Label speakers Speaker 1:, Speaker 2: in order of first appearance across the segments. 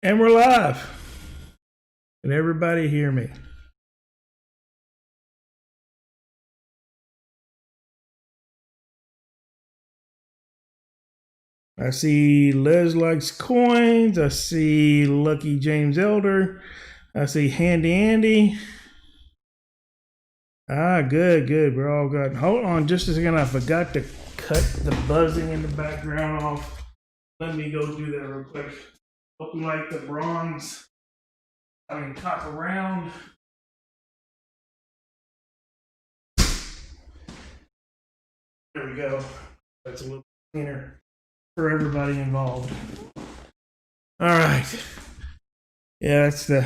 Speaker 1: And we're live. Can everybody hear me? I see Les Likes Coins. I see Lucky James Elder. I see Handy Andy. Good. We're all good. Hold on just a second. I forgot to cut the buzzing in the background off. Let me go do that real quick. Hope you like the bronze. Copper round. There we go. That's a little cleaner for everybody involved. All right. Yeah, that's going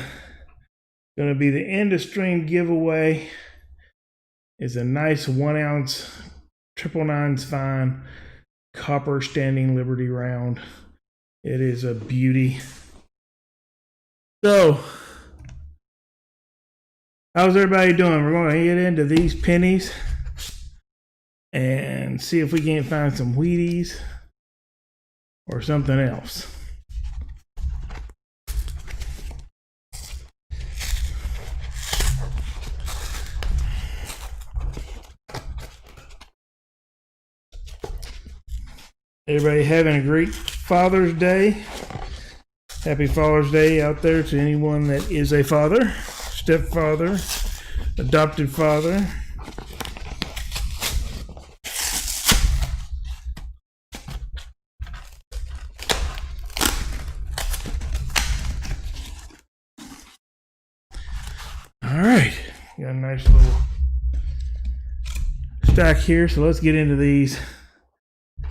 Speaker 1: to be the end of stream giveaway. It's a nice 1 ounce 999's fine copper standing Liberty round. It is a beauty. So, how's everybody doing? We're going to get into these pennies and see if we can't find some Wheaties or something else. Everybody having a great Father's Day. Happy Father's Day out there to anyone that is a father, stepfather, adopted father. All right, got a nice little stack here, so let's get into these.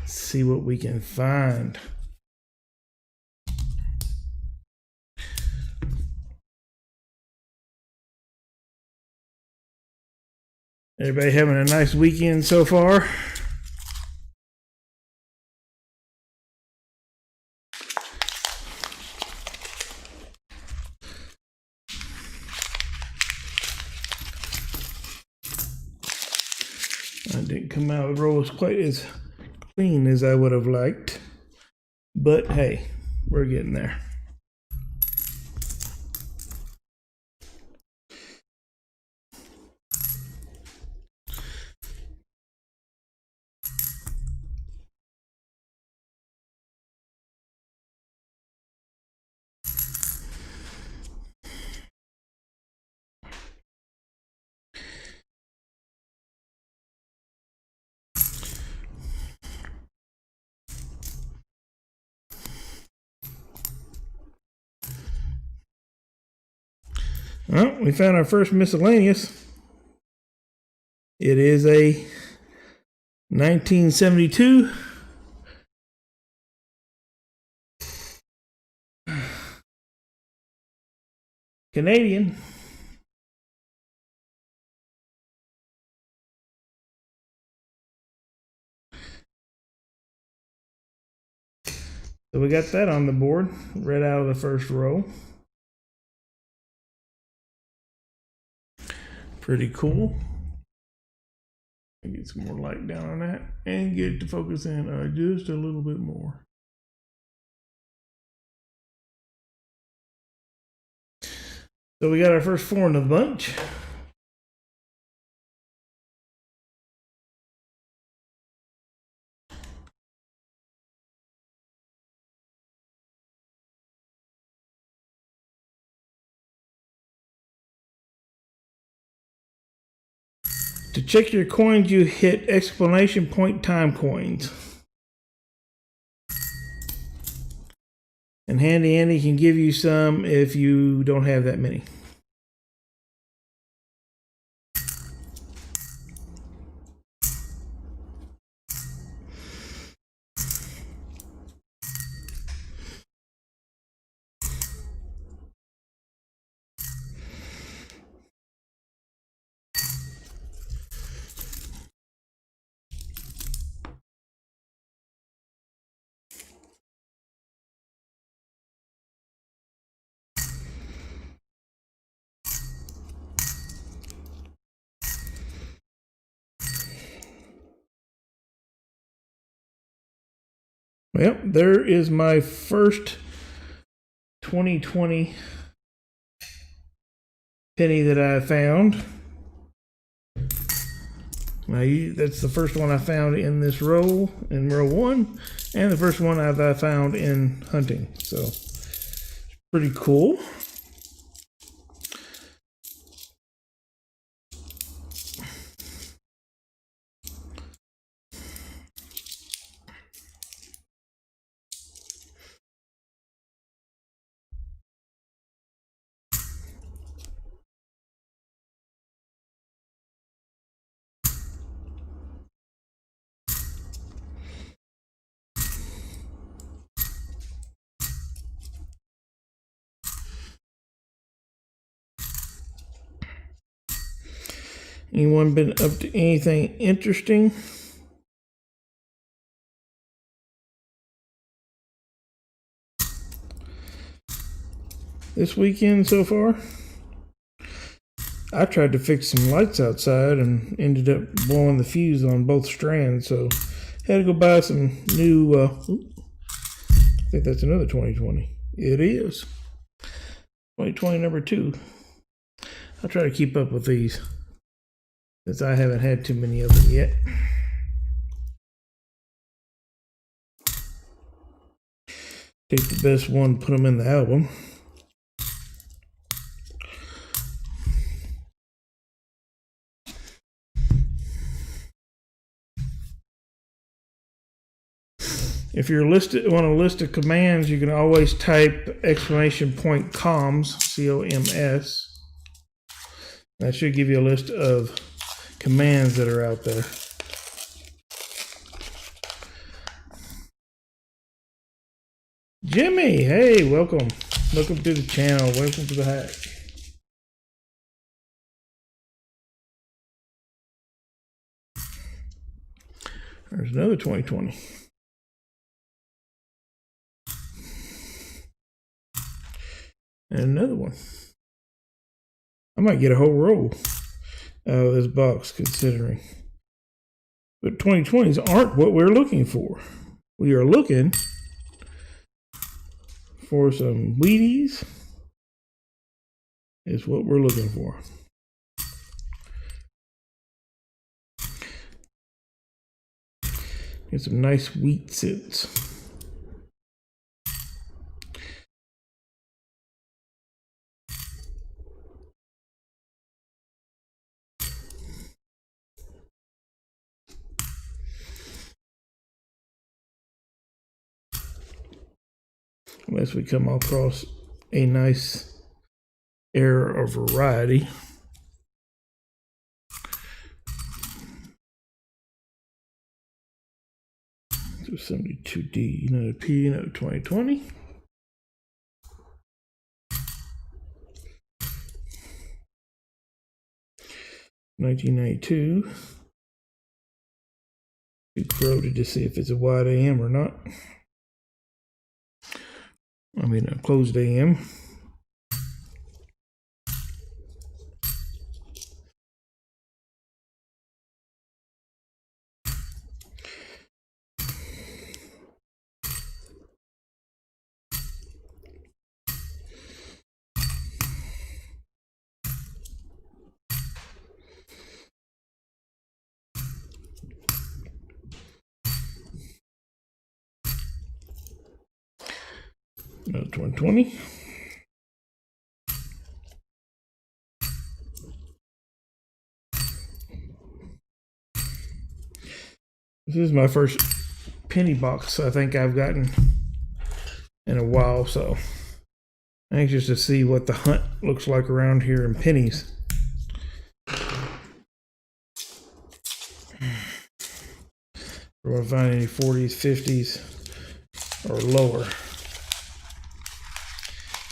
Speaker 1: See what we can find. Everybody having a nice weekend so far? I didn't come out of the roll quite as clean as I would have liked, but hey, we're getting there. Well, we found our first miscellaneous. It is a 1972 Canadian. So we got that on the board, right out of the first row. Pretty cool. Get some more light down on that and get it to focus in just a little bit more. So we got our first 4 in the bunch. To check your coins, you hit exclamation point time coins. And Handy Andy can give you some if you don't have that many. Well, there is my first 2020 penny that I found. Now that's the first one I found in this row, in row 1, and the first one I found in hunting. So pretty cool. Anyone been up to anything interesting this weekend so far? I tried to fix some lights outside and ended up blowing the fuse on both strands, so had to go buy some new, I think that's another 2020. It is. 2020 number 2. I'll try to keep up with these, since I haven't had too many of them yet. Take the best one, put them in the album. If you're on a list of commands, you can always type !comms, C-O-M-S. That should give you a list of commands that are out there. Jimmy, hey, welcome. Welcome to the channel. Welcome to the hack. There's another 2020. And another one. I might get a whole roll out of this box, considering. But 2020s aren't what we're looking for. We are looking for some Wheaties. Is what we're looking for. Get some nice wheat sits. Unless we come across a nice error of variety. So 72D, another P, another 2020. $19.92. Be quoted to see if it's a wide AM or not. I mean a closed AM. Another 2020. This is my first penny box I think I've gotten in a while, so anxious to see what the hunt looks like around here in pennies. We're gonna find any 40s, 50s, or lower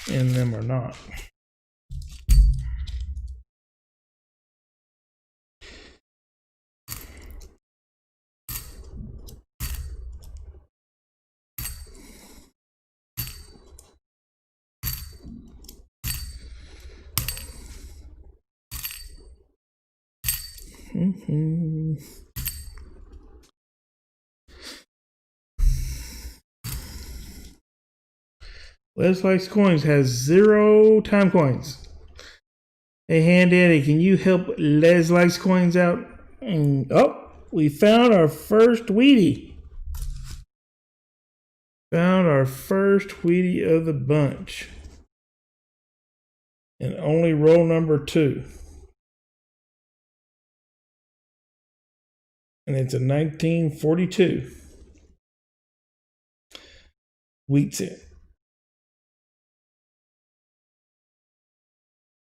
Speaker 1: in them or not. Les Likes Coins has 0 time coins. Hey, Hand Daddy, can you help Les Likes Coins out? Oh, we found our first Wheatie. Found our first Wheatie of the bunch. And only roll number 2. And it's a 1942. Wheat's it.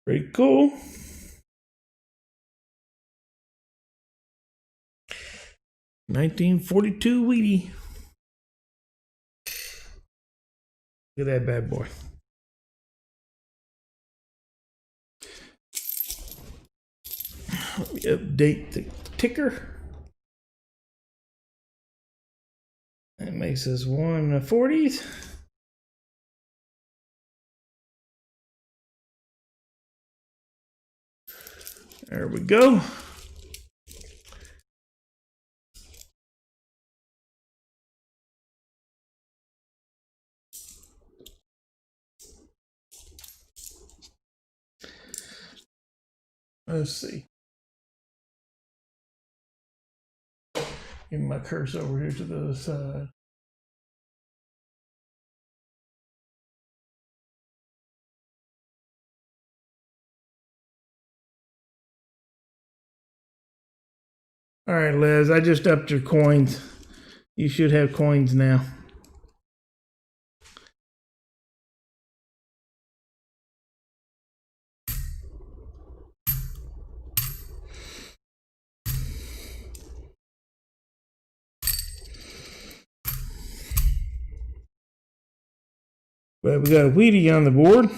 Speaker 1: Pretty cool. $1942 Wheatie. Look at that bad boy. Let me update the ticker. That makes us 140s. There we go. Let's see. Get my cursor over here to the other side. All right, Les, I just upped your coins. You should have coins now. But we got a Wheatie on the board.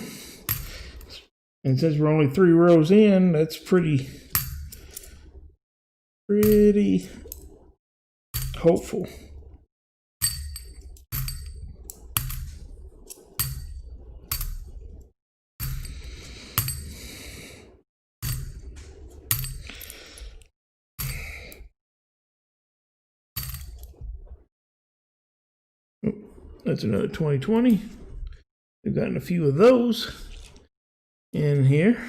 Speaker 1: And since we're only 3 rows in, that's pretty hopeful. That's another 2020. We've gotten a few of those in here.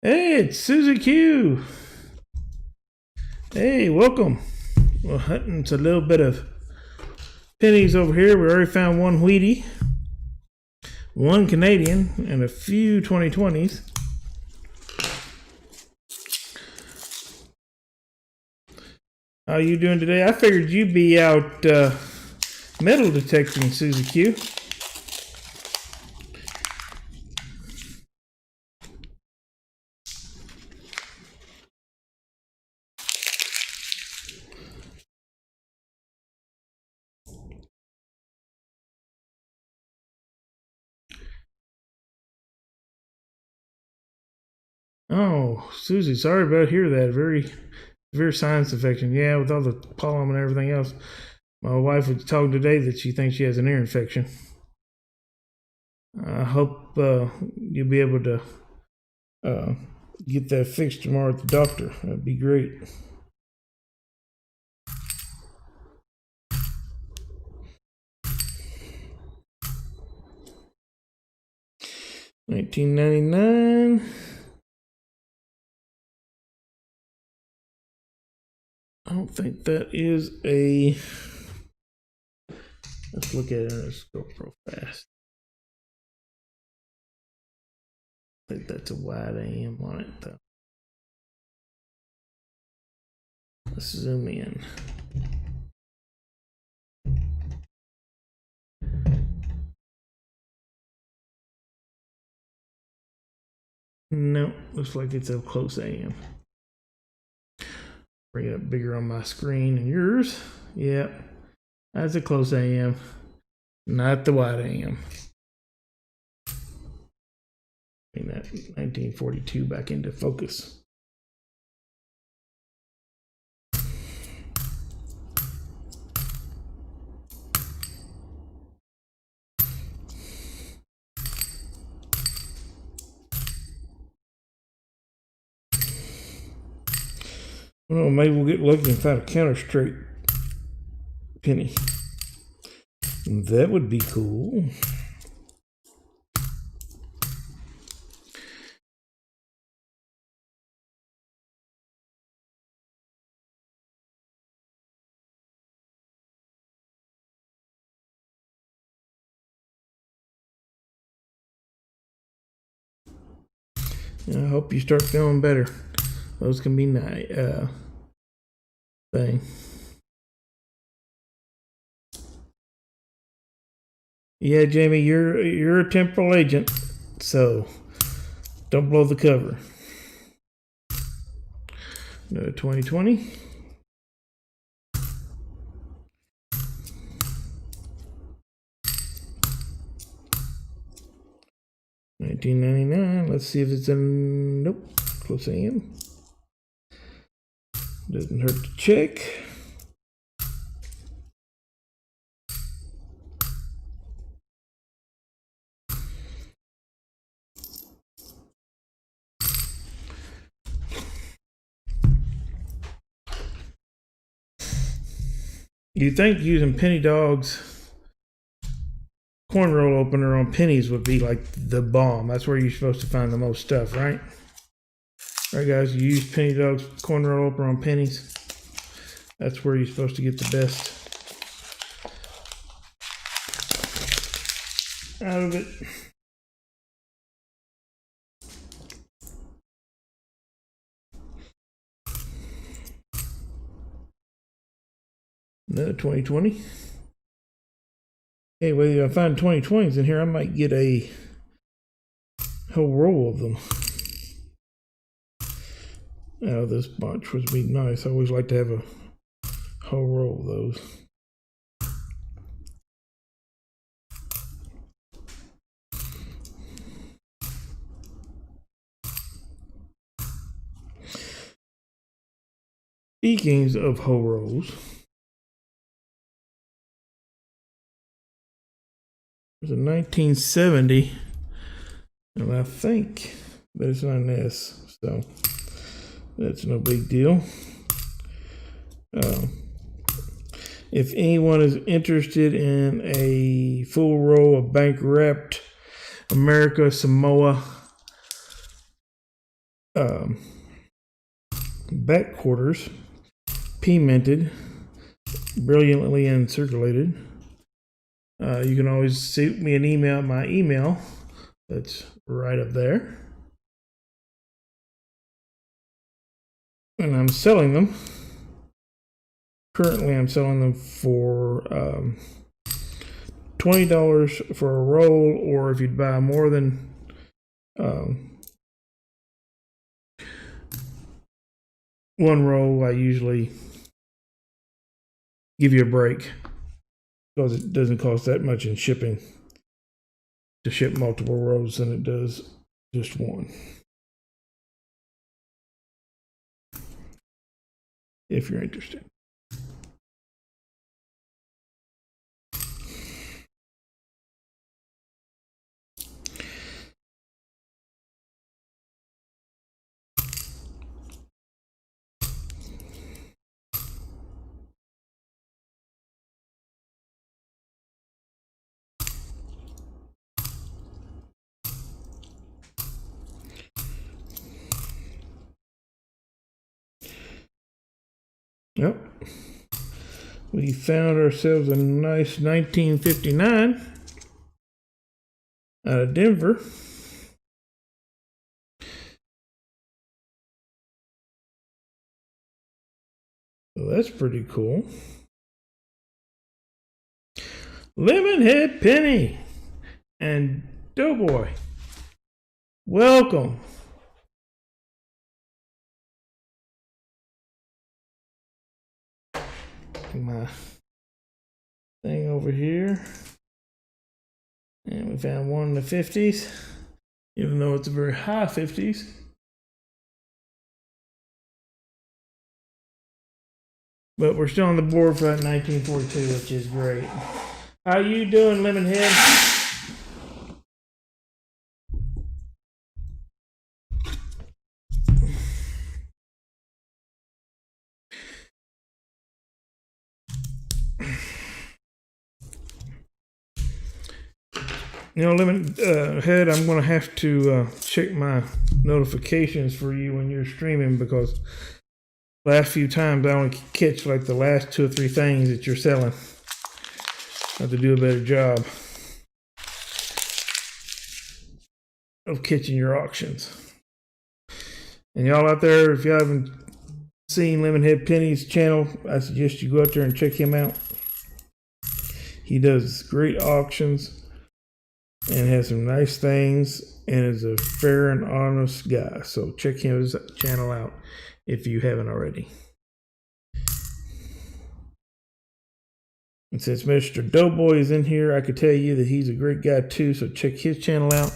Speaker 1: Hey, it's Susie Q. Hey, welcome. We're hunting a little bit of pennies over here. We already found 1 Wheatie, 1 Canadian, and a few 2020s. How are you doing today? I figured you'd be out metal detecting, Susie Q. Oh, Susie, sorry about hear that. Very severe sinus infection. Yeah, with all the pollen and everything else. My wife was talking today that she thinks she has an ear infection. I hope you'll be able to get that fixed tomorrow at the doctor. That'd be great. $19.99. I don't think that is a. Let's look at it. Let's go real fast. I think that's a wide AM on it, though. Let's zoom in. No, looks like it's a close AM. Bring it up bigger on my screen and yours. Yep, that's a close AM, not the wide AM. Bring that 1942 back into focus. Well, maybe we'll get lucky and find a counter straight penny. That would be cool. I hope you start feeling better. Those can be nice. Thing. Yeah, Jamie, you're a temporal agent, so don't blow the cover. No 2020. $19.99. Let's see if it's in. Nope. Close AM. Doesn't hurt to check. You'd think using Penny Dog's coin roll opener on pennies would be like the bomb. That's where you're supposed to find the most stuff, right? All right, guys, you use Penny Dog's coin roll opener on pennies. That's where you're supposed to get the best out of it. Another 2020. Hey, whether I find 2020s in here, I might get a whole roll of them out of this bunch, which would be nice. I always like to have a whole roll of those. Speaking of whole rolls, there's a 1970, and I think that it's on this, so that's no big deal. If anyone is interested in a full roll of bank wrapped America Samoa back quarters, P-minted, brilliantly uncirculated, you can always shoot me an email. My email, that's right up there. And I'm selling them. Currently, I'm selling them for $20 for a roll, or if you'd buy more than one roll, I usually give you a break because it doesn't cost that much in shipping to ship multiple rolls than it does just one. If you're interested. Yep. We found ourselves a nice 1959 out of Denver. So that's pretty cool. Lemonhead Penny and Doughboy. Welcome. My thing over here, and we found one in the 50s. even though it's a very high 50s. But we're still on the board for that 1942, which is great. How you doing, Lemonhead? You know, Lemonhead, I'm going to have to check my notifications for you when you're streaming, because last few times I only catch like the last 2 or 3 things that you're selling. I have to do a better job of catching your auctions. And y'all out there, if you haven't seen Lemonhead Penny's channel, I suggest you go out there and check him out. He does great auctions and has some nice things, and is a fair and honest guy. So check his channel out if you haven't already. And since Mr. Doughboy is in here, I could tell you that he's a great guy too, so check his channel out.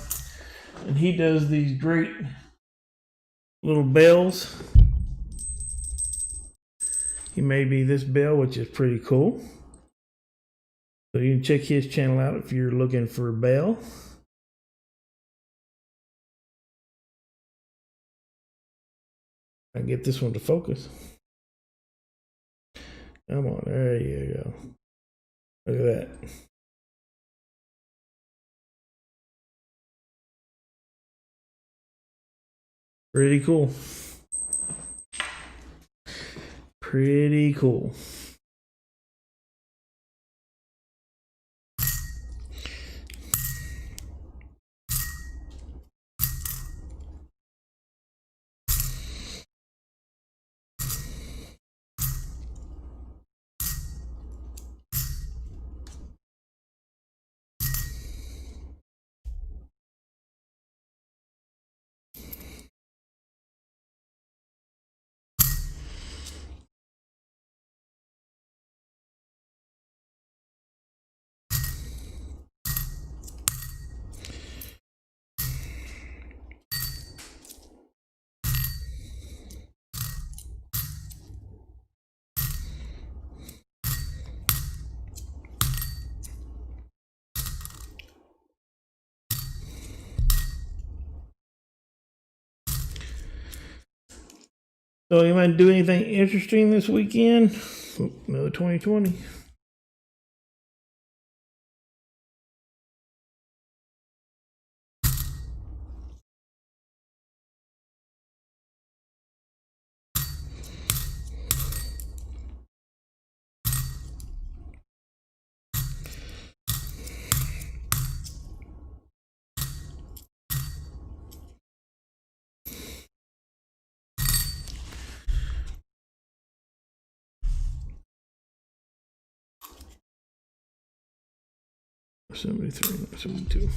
Speaker 1: And he does these great little bells. He made me this bell, which is pretty cool. So you can check his channel out if you're looking for a bell. I can get this one to focus. Come on, there you go. Look at that. Pretty cool. Pretty cool. So you might do anything interesting this weekend? Oh, another 2020. $73, $72.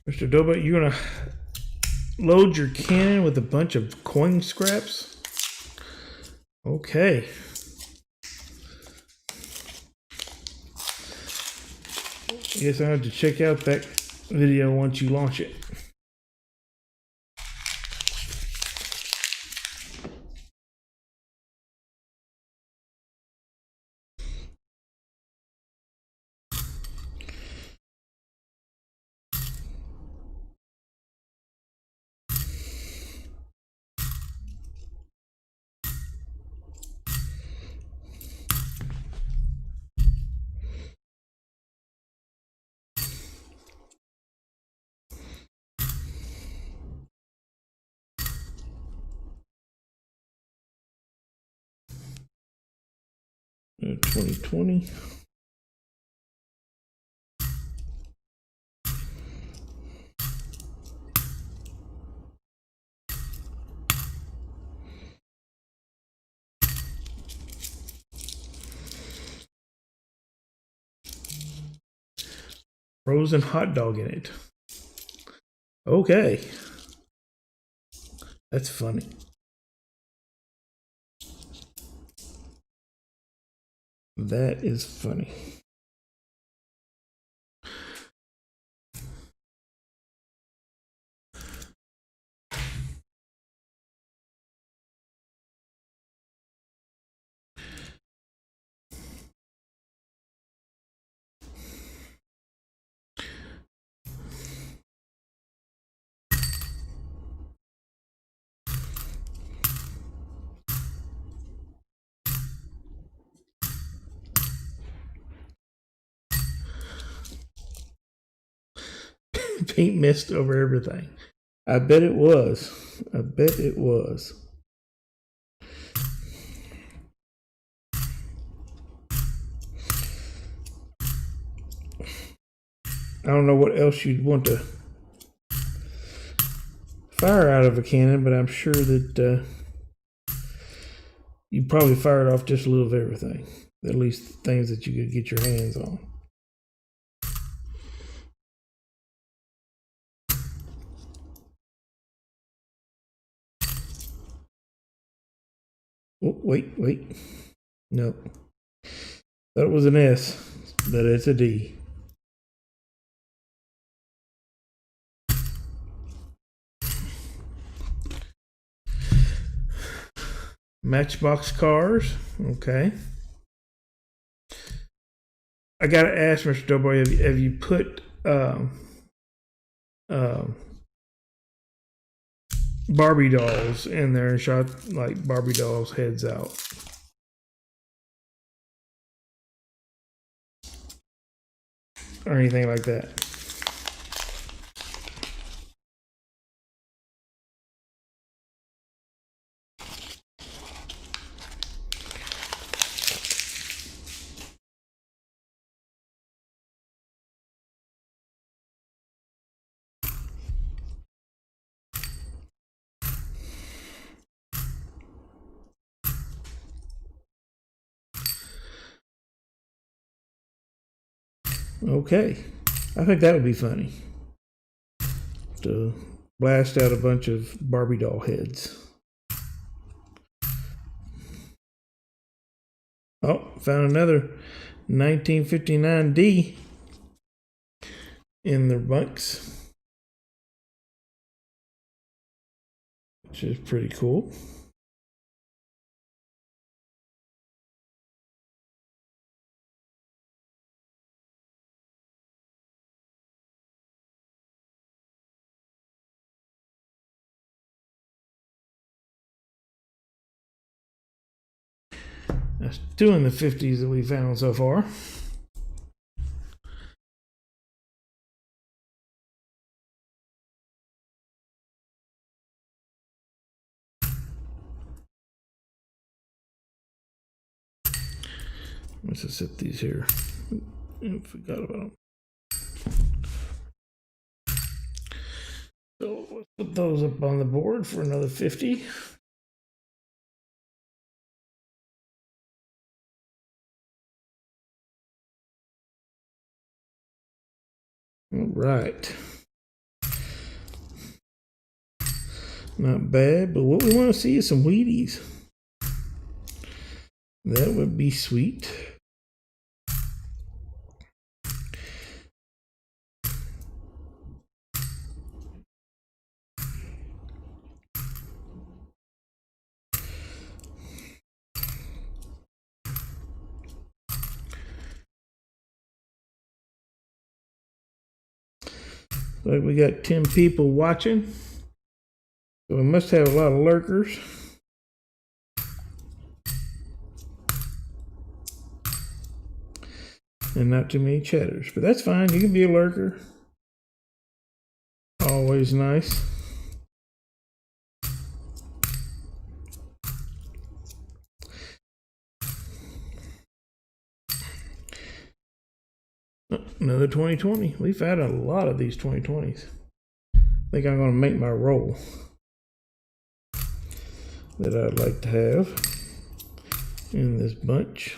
Speaker 1: Mr. Doba, you're gonna load your cannon with a bunch of coin scraps? Okay. I guess I have to check out that video once you launch it. Uh, 2020. Frozen hot dog in it. Okay. That's funny. That is funny. Paint mist over everything. I bet it was. I bet it was. I don't know what else you'd want to fire out of a cannon, but I'm sure that you'd probably fire it off just a little of everything. At least things that you could get your hands on. Oh, wait. No. That was an S, but it's a D. Matchbox cars. Okay. I gotta ask, Mr. Doughboy, have you put Barbie dolls in there and shot like Barbie dolls' heads out? Or anything like that? Okay. I think that would be funny. To blast out a bunch of Barbie doll heads. Oh, found another 1959D in the bunks, which is pretty cool. That's two in the 50s that we found so far. Let's just set these here. I forgot about them. So let's put those up on the board for another 50. All right. Not bad, but what we want to see is some Wheaties. That would be sweet. Like we got 10 people watching. So we must have a lot of lurkers. And not too many chatters, but that's fine. You can be a lurker. Always nice. Another 2020. We've had a lot of these 2020s. I think I'm going to make my roll that I'd like to have in this bunch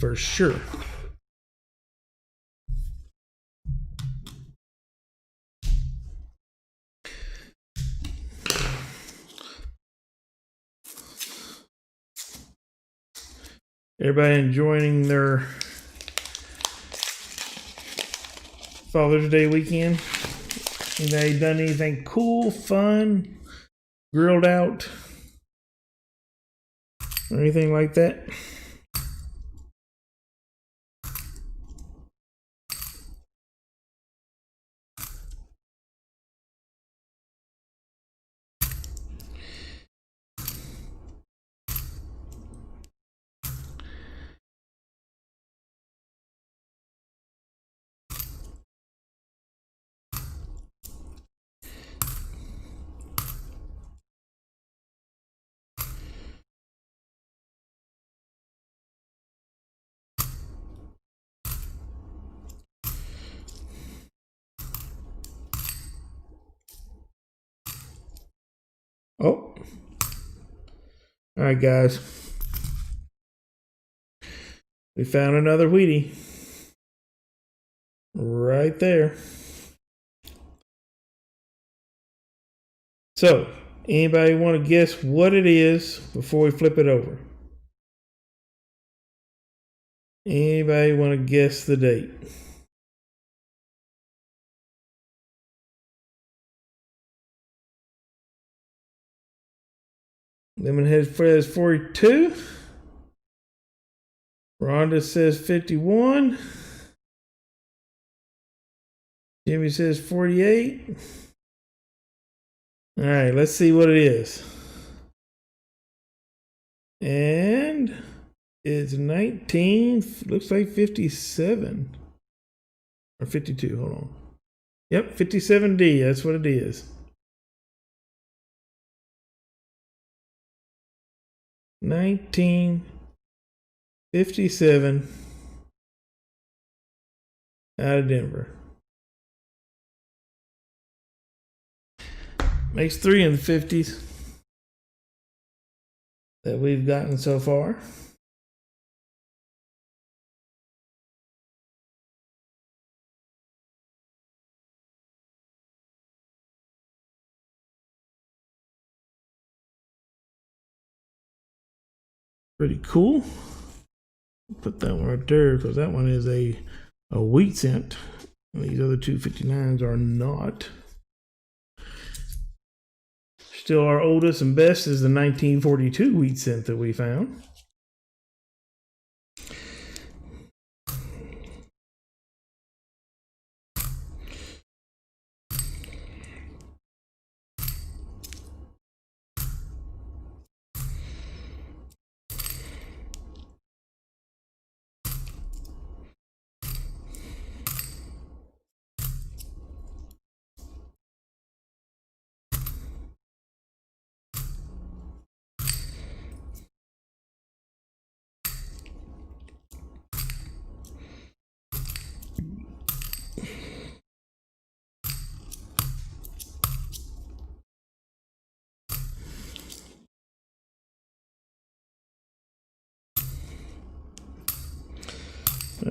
Speaker 1: for sure. Everybody enjoying their Father's Day weekend? Anybody done anything cool, fun, grilled out, or anything like that? Oh, all right, guys. We found another Wheatie. Right there. So, anybody want to guess what it is before we flip it over? Anybody want to guess the date? Lemonhead says 42. Rhonda says 51. Jimmy says 48. All right, let's see what it is. And it's 19, looks like 57. Or 52, hold on. Yep, 57D, that's what it is. 1957 out of Denver. Makes 3 in the 50s that we've gotten so far. Pretty cool. Put that one right there because that one is a wheat cent. And these other 259s are not. Still, our oldest and best is the 1942 wheat cent that we found.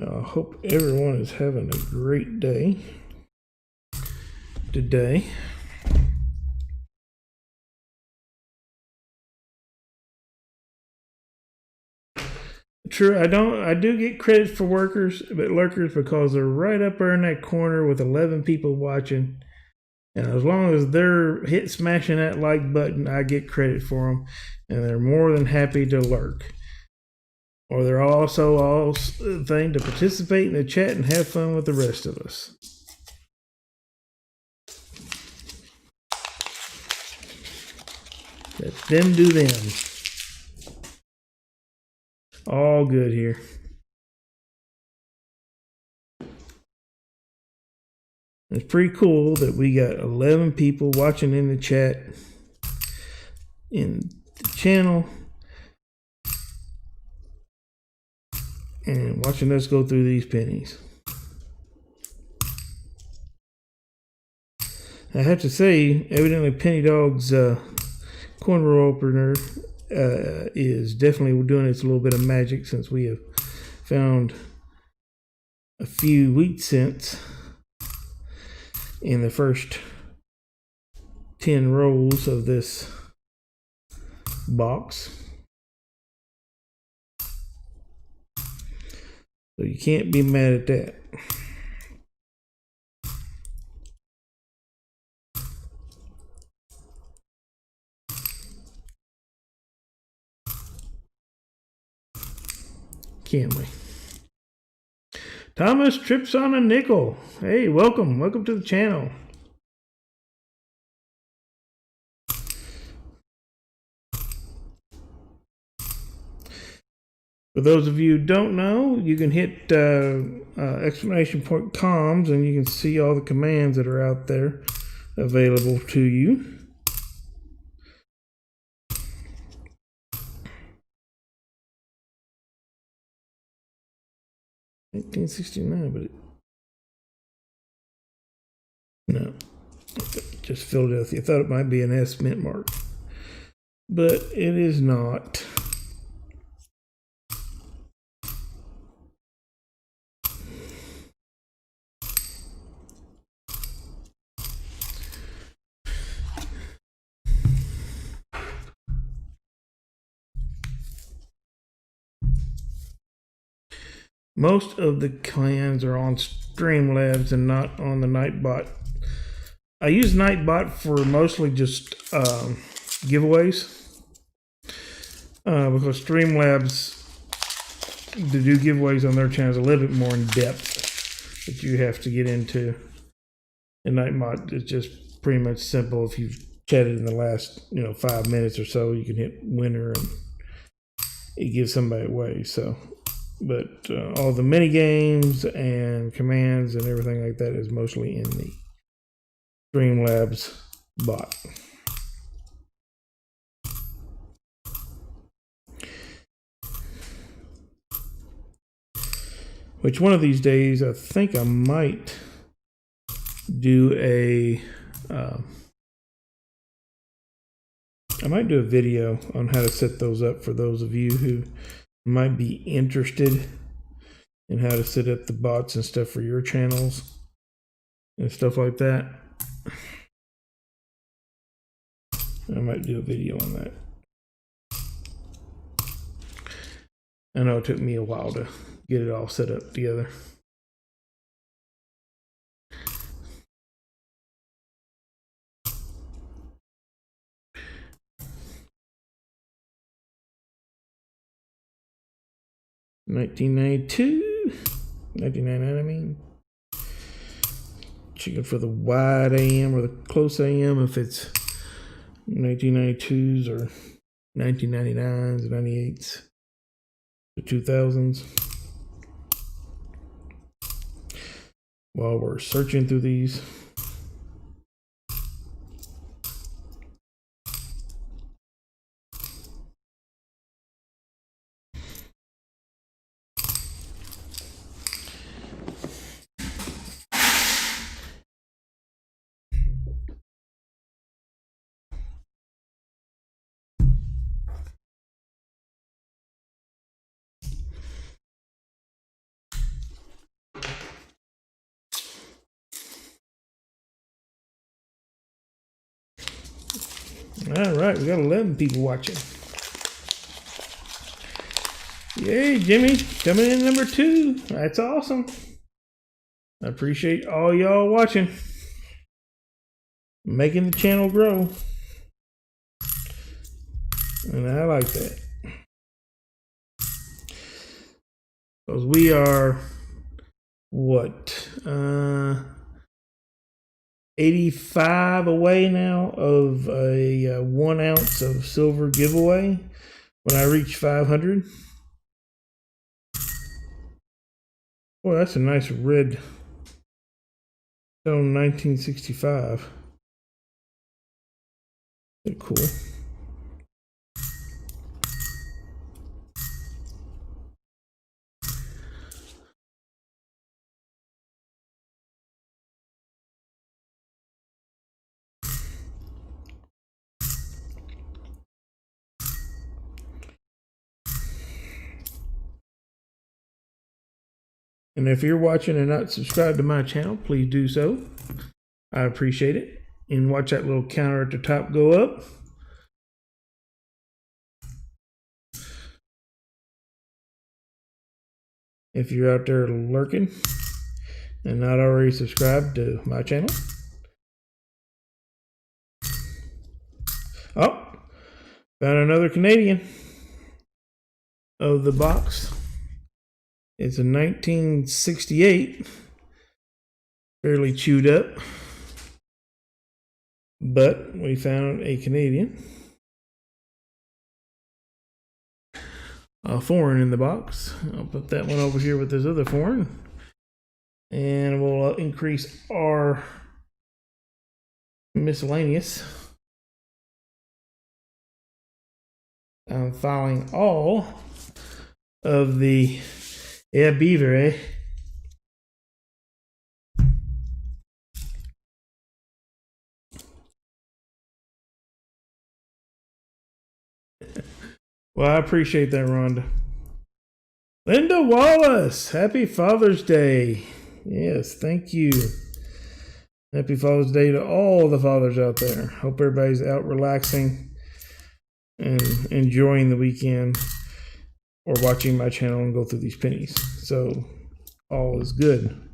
Speaker 1: I hope everyone is having a great day today. True, I do get credit for lurkers because they're right up there in that corner with 11 people watching. And as long as they're smashing that like button, I get credit for them. And they're more than happy to lurk. Or they're also all thing to participate in the chat and have fun with the rest of us. Let them do them. All good here. It's pretty cool that we got 11 people watching in the chat in the channel and watching us go through these pennies. I have to say, evidently Penny Dog's coin roll opener is definitely doing its little bit of magic since we have found a few wheat cents in the first 10 rolls of this box. So you can't be mad at that. Can we? Thomas trips on a nickel. Hey, welcome. Welcome to the channel. For those of you who don't know, you can hit exclamation point comms and you can see all the commands that are out there available to you. $18.69, but no, just Philadelphia. I thought it might be an S mint mark, but it is not. Most of the clans are on Streamlabs and not on the Nightbot. I use Nightbot for mostly just giveaways because Streamlabs, to do giveaways on their channel is a little bit more in depth that you have to get into. And Nightbot is just pretty much simple. If you've chatted in the last 5 minutes or so, you can hit winner and it gives somebody away. So. But all the mini games and commands and everything like that is mostly in the Streamlabs bot. Which one of these days I think I might do a video on how to set those up for those of you who might be interested in how to set up the bots and stuff for your channels and stuff like that. I might do a video on that. I know it took me a while to get it all set up together. $19.99, I mean. Checking for the wide AM or the close AM if it's 1992s or 1999s, 98s, the 2000s. While we're searching through these. All right, we got 11 people watching. Yay, Jimmy, coming in number 2. That's awesome. I appreciate all y'all watching, making the channel grow, and I like that. Because we are, what, 85 away now of a 1 ounce of silver giveaway when I reach 500. Boy, that's a nice red stone 1965. They're cool. And if you're watching and not subscribed to my channel, please do so. I appreciate it. And watch that little counter at the top go up. if you're out there lurking and not already subscribed to my channel. Oh, found another Canadian of the box. It's a 1968, fairly chewed up, but we found a Canadian. A foreign in the box. I'll put that one over here with this other foreign, and we'll increase our miscellaneous. I'm filing all of the adheres. Well, I appreciate that, Rhonda. Linda Wallace, happy Father's Day. Yes, thank you. Happy Father's Day to all the fathers out there. Hope everybody's out relaxing and enjoying the weekend, or watching my channel and go through these pennies. So all is good.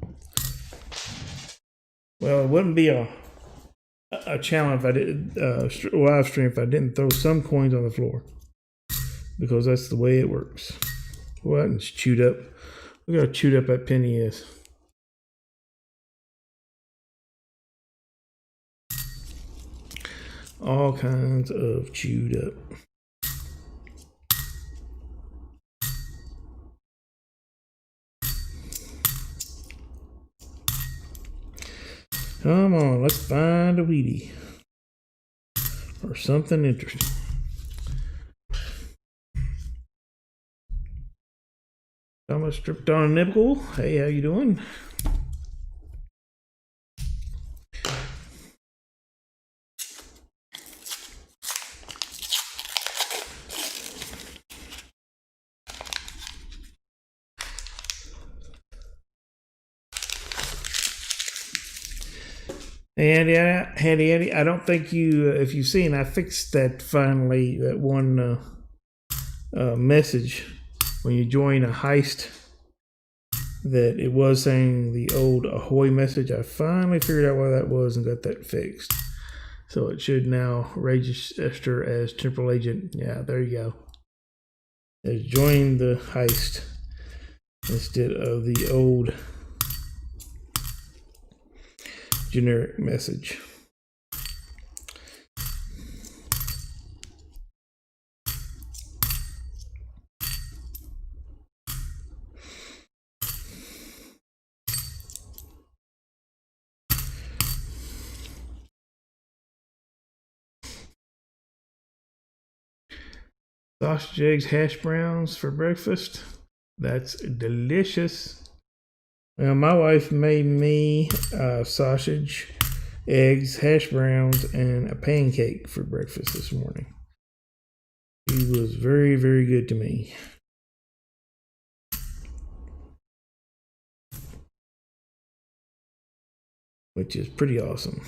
Speaker 1: Well, it wouldn't be a channel if I did live stream if I didn't throw some coins on the floor, because that's the way it works. Well, it's chewed up. Look how chewed up that penny is. All kinds of chewed up. Come on, let's find a Wheatie or something interesting. Thomas stripped on a nibble. Hey, how you doing? Handy Andy, I don't think you, if you've seen, I fixed that finally, that one message when you join a heist, that it was saying the old ahoy message. I finally figured out what that was and got that fixed. So it should now register as temporal agent. Yeah, there you go. It's join the heist instead of the old generic message. Sausage, eggs, hash browns for breakfast. That's delicious. Well, my wife made me sausage, eggs, hash browns, and a pancake for breakfast this morning. She was very, very good to me. Which is pretty awesome.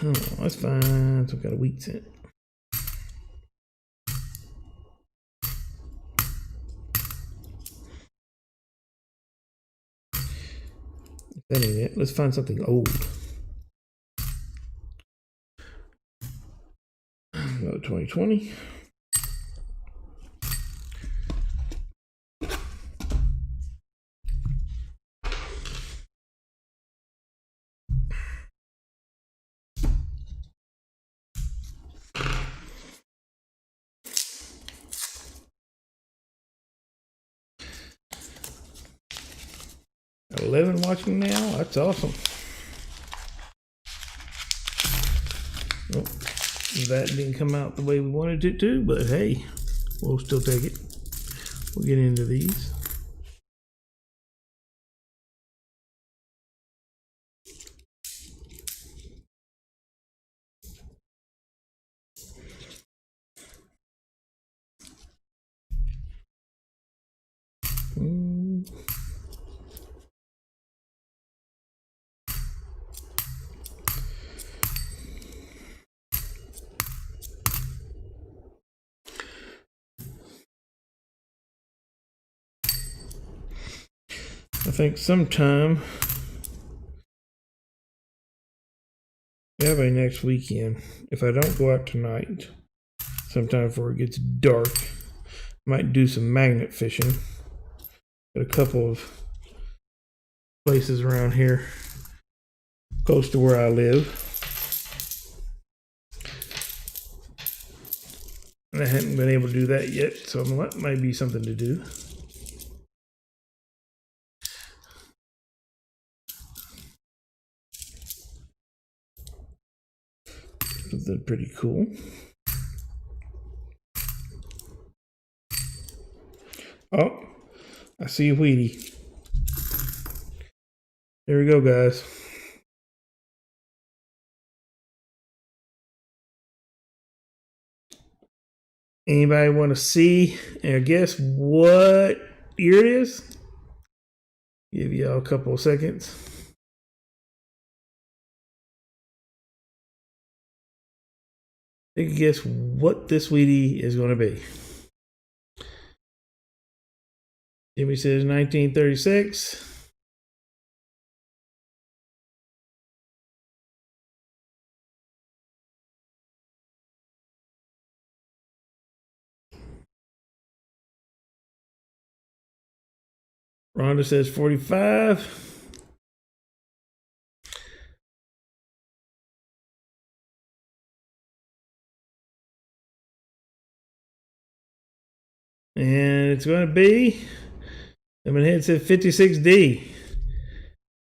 Speaker 1: Oh, that's fine. So I've got a wheat cent. That ain't it. Let's find something old. 2020. $11 watching now. That's awesome. Oh, that didn't come out the way we wanted it to, but hey, we'll still take it. We'll get into these. think sometime maybe next weekend, if I don't go out tonight, sometime before it gets dark, I might do some magnet fishing at a couple of places around here close to where I live. And I hadn't been able to do that yet, so that might be something to do. Something pretty cool. Oh, I see a Wheatie. There we go, guys. Anybody want to see and guess what year it is? Give y'all a couple of seconds. Take a guess what this Wheatie is going to be. Jimmy says 1936. Rhonda says 45. And it's going to be, I'm going to hit said 56D.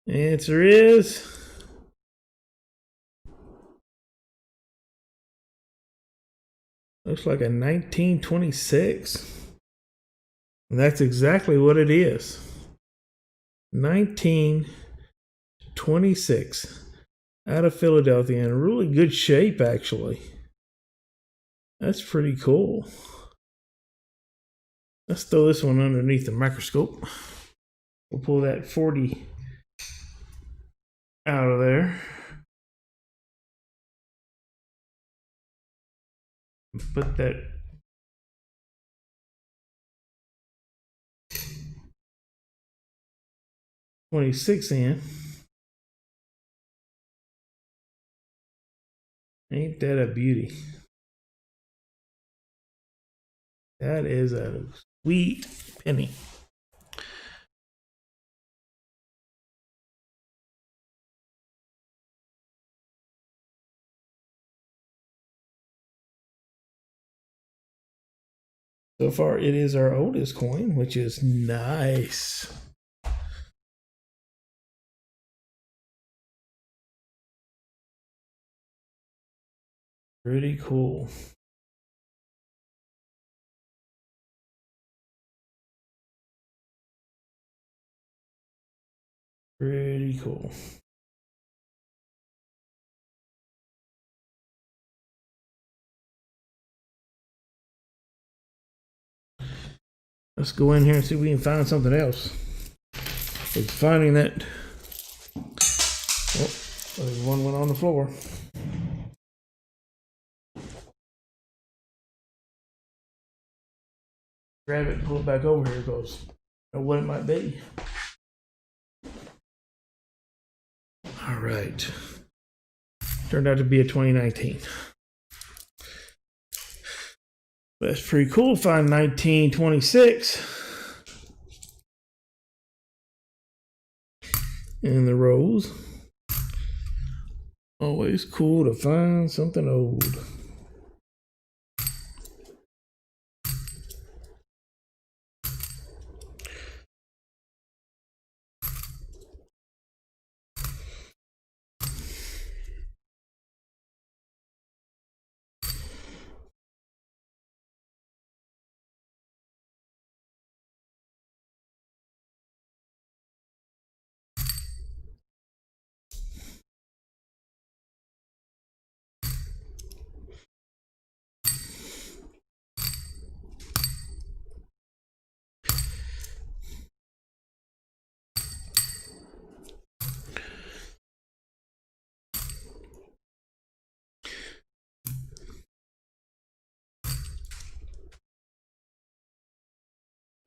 Speaker 1: Answer is looks like a 1926. And that's exactly what it is. 1926 out of Philadelphia in really good shape, actually. That's pretty cool. Let's throw this one underneath the microscope. We'll pull that 40 out of there. Put that $26 in. Ain't that a beauty? That is a sweet penny. So far, it is our oldest coin, which is nice. Pretty cool. Pretty cool. Let's go in here and see if we can find something else. It's finding that. Oh, there's one went on the floor. Grab it and pull it back over here because I don't know what it might be. All right. Turned out to be a 2019. That's pretty cool. Find 1926 in the rows. Always cool to find something old.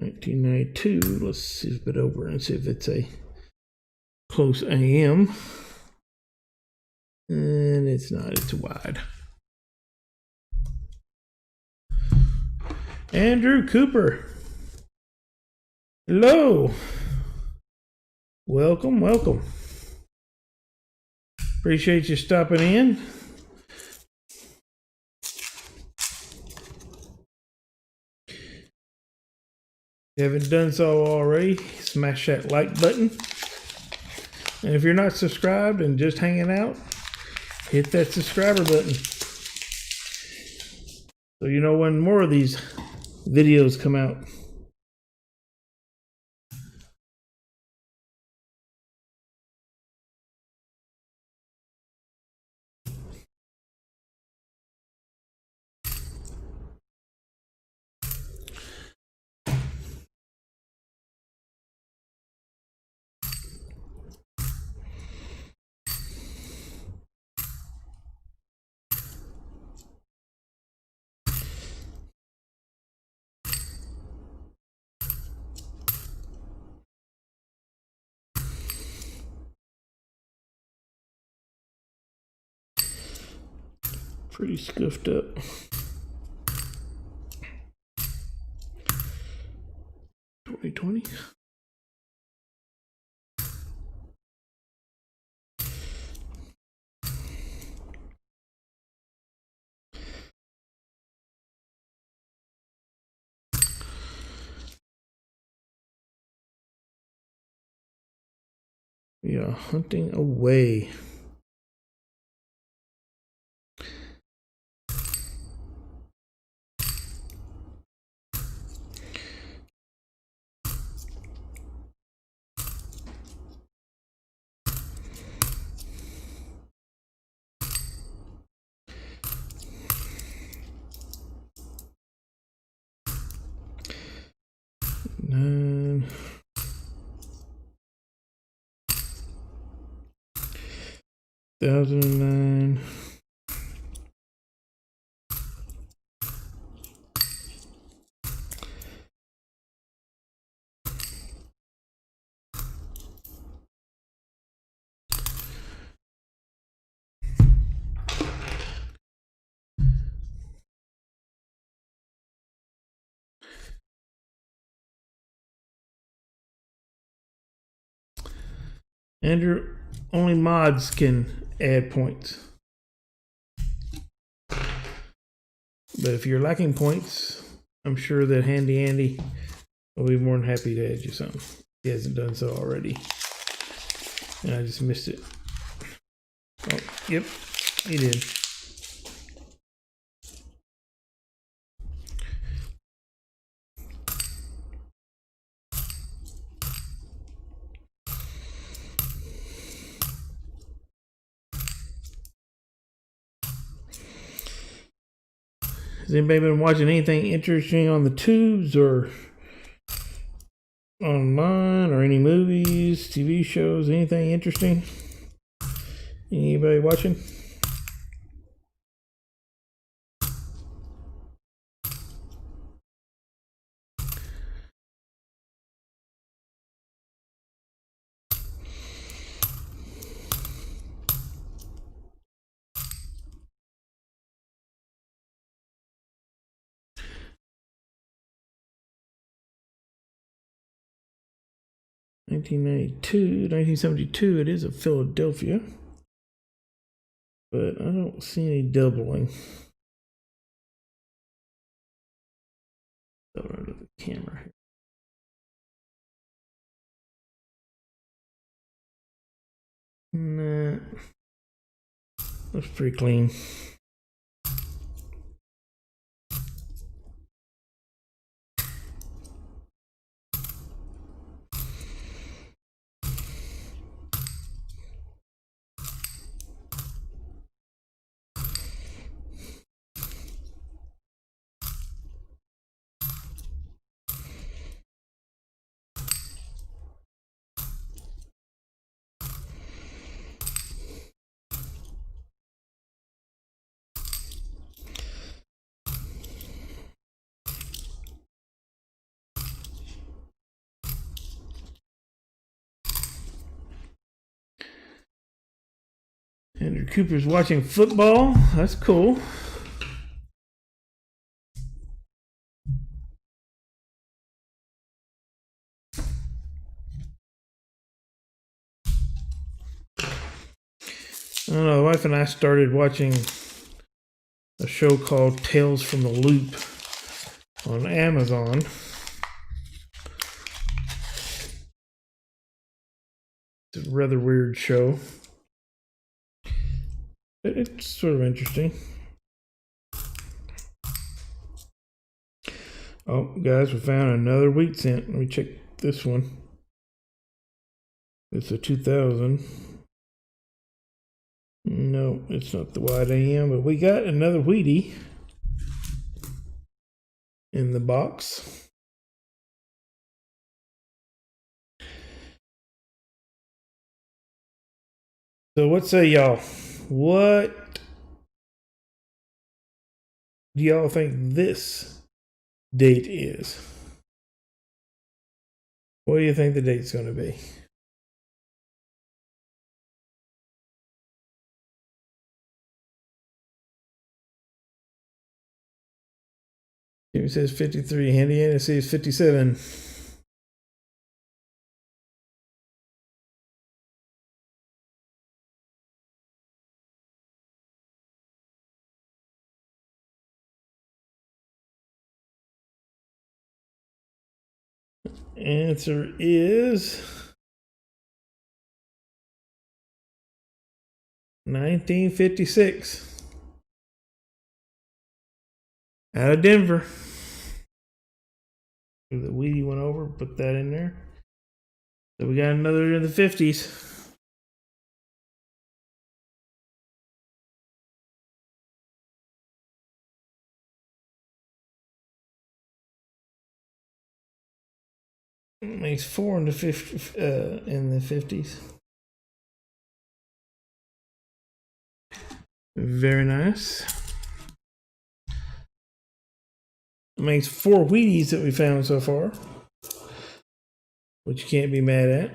Speaker 1: 1992. Let's zip it over and see if it's a close AM. And it's not, it's wide. Andrew Cooper. Hello. Welcome, welcome. Appreciate you stopping in. If you haven't done so already, smash that like button. And if you're not subscribed and just hanging out, hit that subscriber button. So you know when more of these videos come out. Pretty scuffed up. $20. We are hunting away. Nine. 2009. Andrew, only mods can add points. But if you're lacking points, I'm sure that Handy Andy will be more than happy to add you some. He hasn't done so already. And I just missed it. Oh, yep, he did. Has anybody been watching anything interesting on the tubes or online, or any movies, TV shows, anything interesting? Anybody watching? $1972, it is a Philadelphia, but I don't see any doubling. Over to the camera here. Nah, looks pretty clean. Andrew Cooper's watching football. That's cool. I don't know, the wife and I started watching a show called Tales from the Loop on Amazon. It's a rather weird show. It's sort of interesting. Oh, guys, we found another wheat cent. Let me check this one. It's a 2000. No, it's not the wide AM, but we got another Wheatie in the box. So what say y'all? What do y'all think this date is? What do you think the date's going to be? It says 53. Handy Andy says 57. Answer is 1956. Out of Denver. The Wheatie went over, put that in there. So we got another in the 50s. It makes 4 in the 50s. Very nice. It makes 4 Wheaties that we found so far, which you can't be mad at.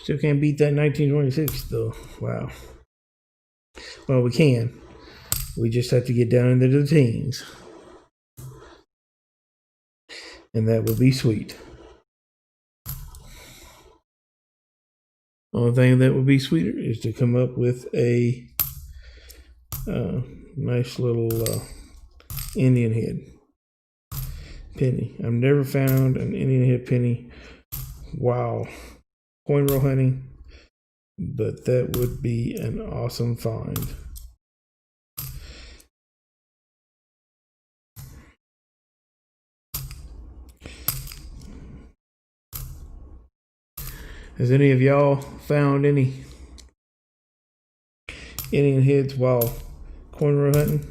Speaker 1: Still can't beat that 1926 though. Wow. Well, we can. We just have to get down into the teens. And that would be sweet. Only thing that would be sweeter is to come up with a nice little Indian head penny. I've never found an Indian head penny while coin roll hunting, but that would be an awesome find. Has any of y'all found any Indian heads while coin roll hunting?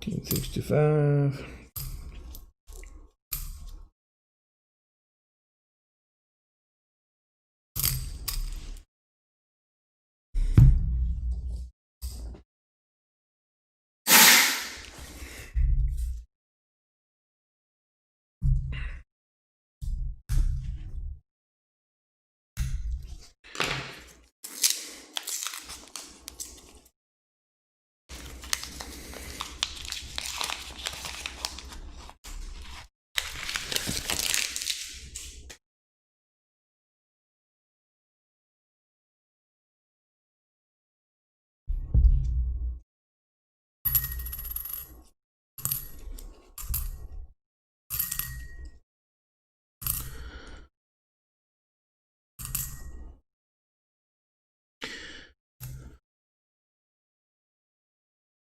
Speaker 1: $1965.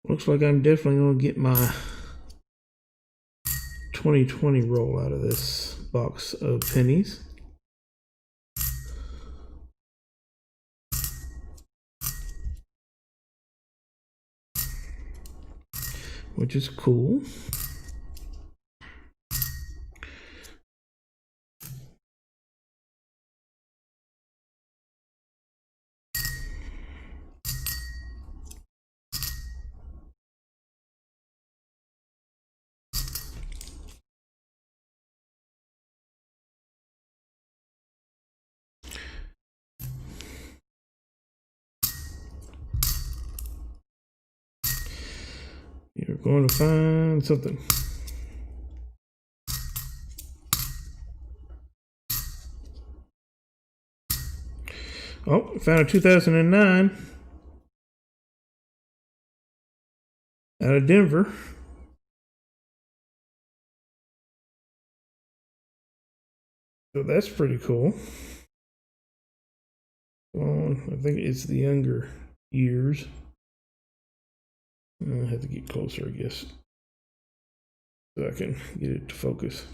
Speaker 1: Looks like I'm definitely going to get my 2020 roll out of this box of pennies. Which is cool. You're going to find something. Oh, found a 2009 out of Denver. So that's pretty cool. I think it's the younger years. I have to get closer, I guess, so I can get it to focus.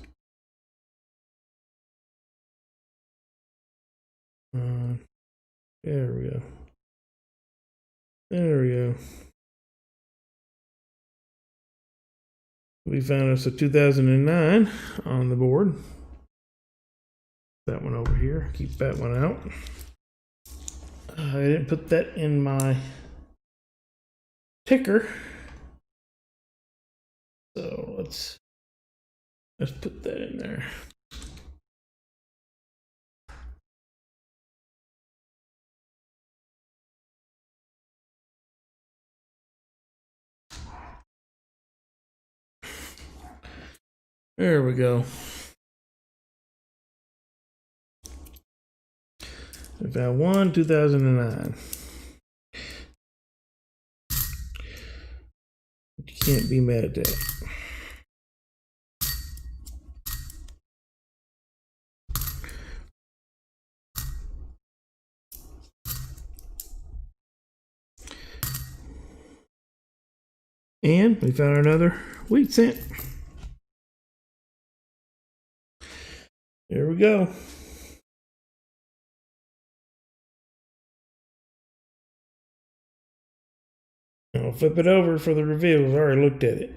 Speaker 1: There we go. There we go. We found us a 2009 on the board. That one over here. Keep that one out. I didn't put that in my ticker. So let's put that in there. There we go. I found one 2009. You can't be mad at that. And we found another wheat cent. There we go. I'll flip it over for the reveals. I already looked at it.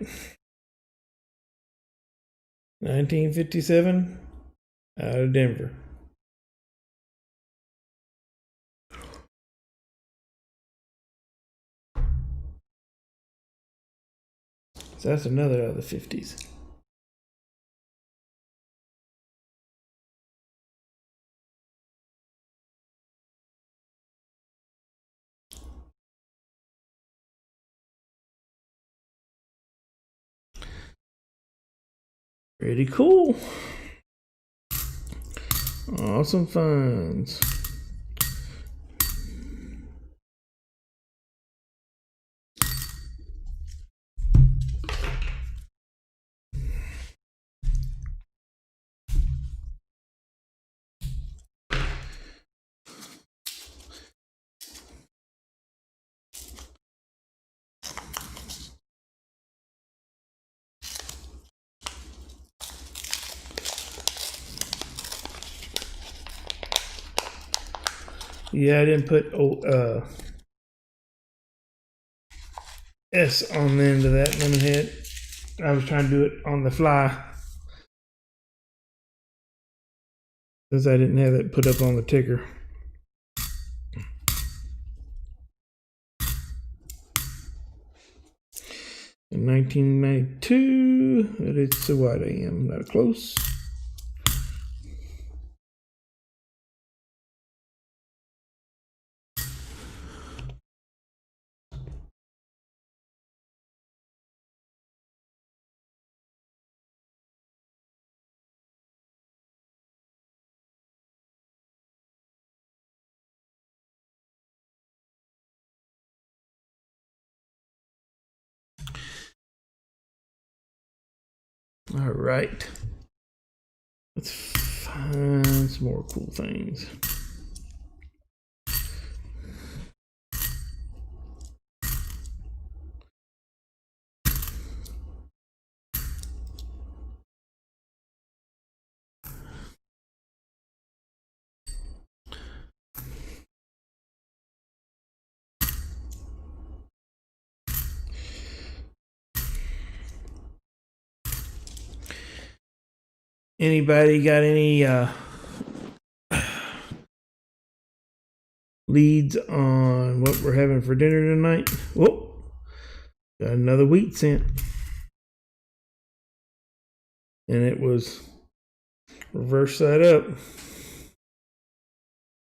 Speaker 1: 1957 out of Denver. So that's another out of the 50s. Pretty cool. Awesome finds. Yeah, I didn't put S on the end of that lemon head. I was trying to do it on the fly because I didn't have that put up on the ticker. In 1992, but it's a wide AM, not close. All right, let's find some more cool things. Anybody got any leads on what we're having for dinner tonight? Whoa, got another wheat cent. And it was reverse side up.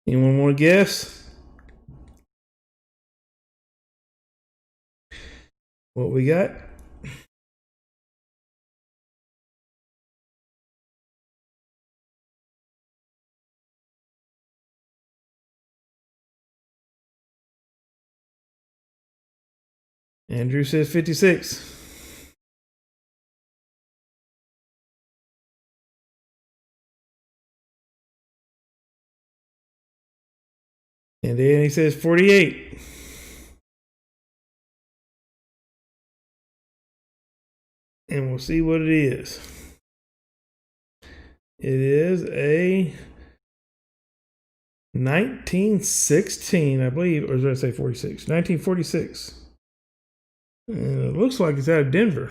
Speaker 1: Anyone want to guess what we got? Andrew says 56. And then he says 48. And we'll see what it is. It is a 1916, I believe, or did I say 46? 1946. And it looks like it's out of Denver.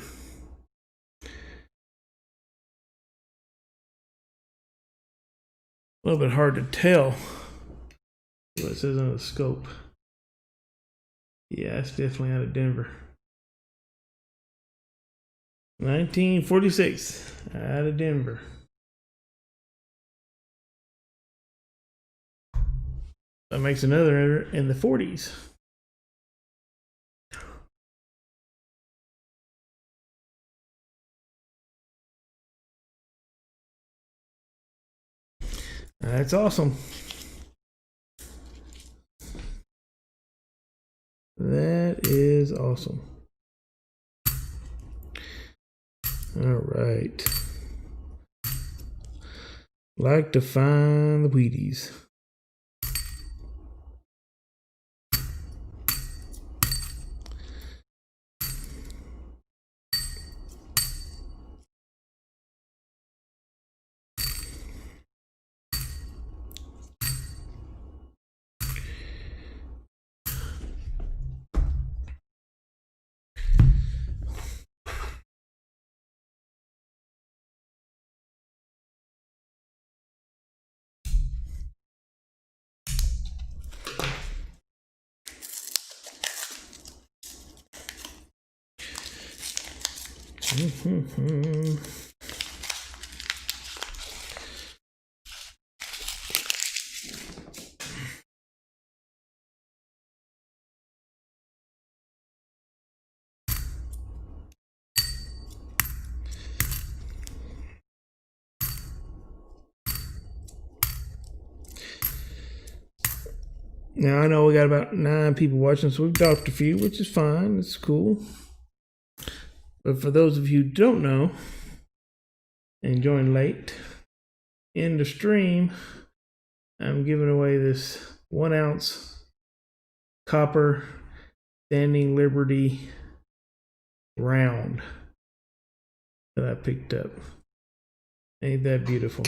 Speaker 1: A little bit hard to tell what it says on the scope. Yeah, it's definitely out of Denver. 1946, out of Denver. That makes another in the 40s. That's awesome. That is awesome. All right. Like to find the Wheaties. Now I know we got about 9 people watching, so we've dropped a few, which is fine. It's cool. But for those of you who don't know and joined late in the stream, I'm giving away this 1 ounce copper Standing Liberty round that I picked up. Ain't that beautiful?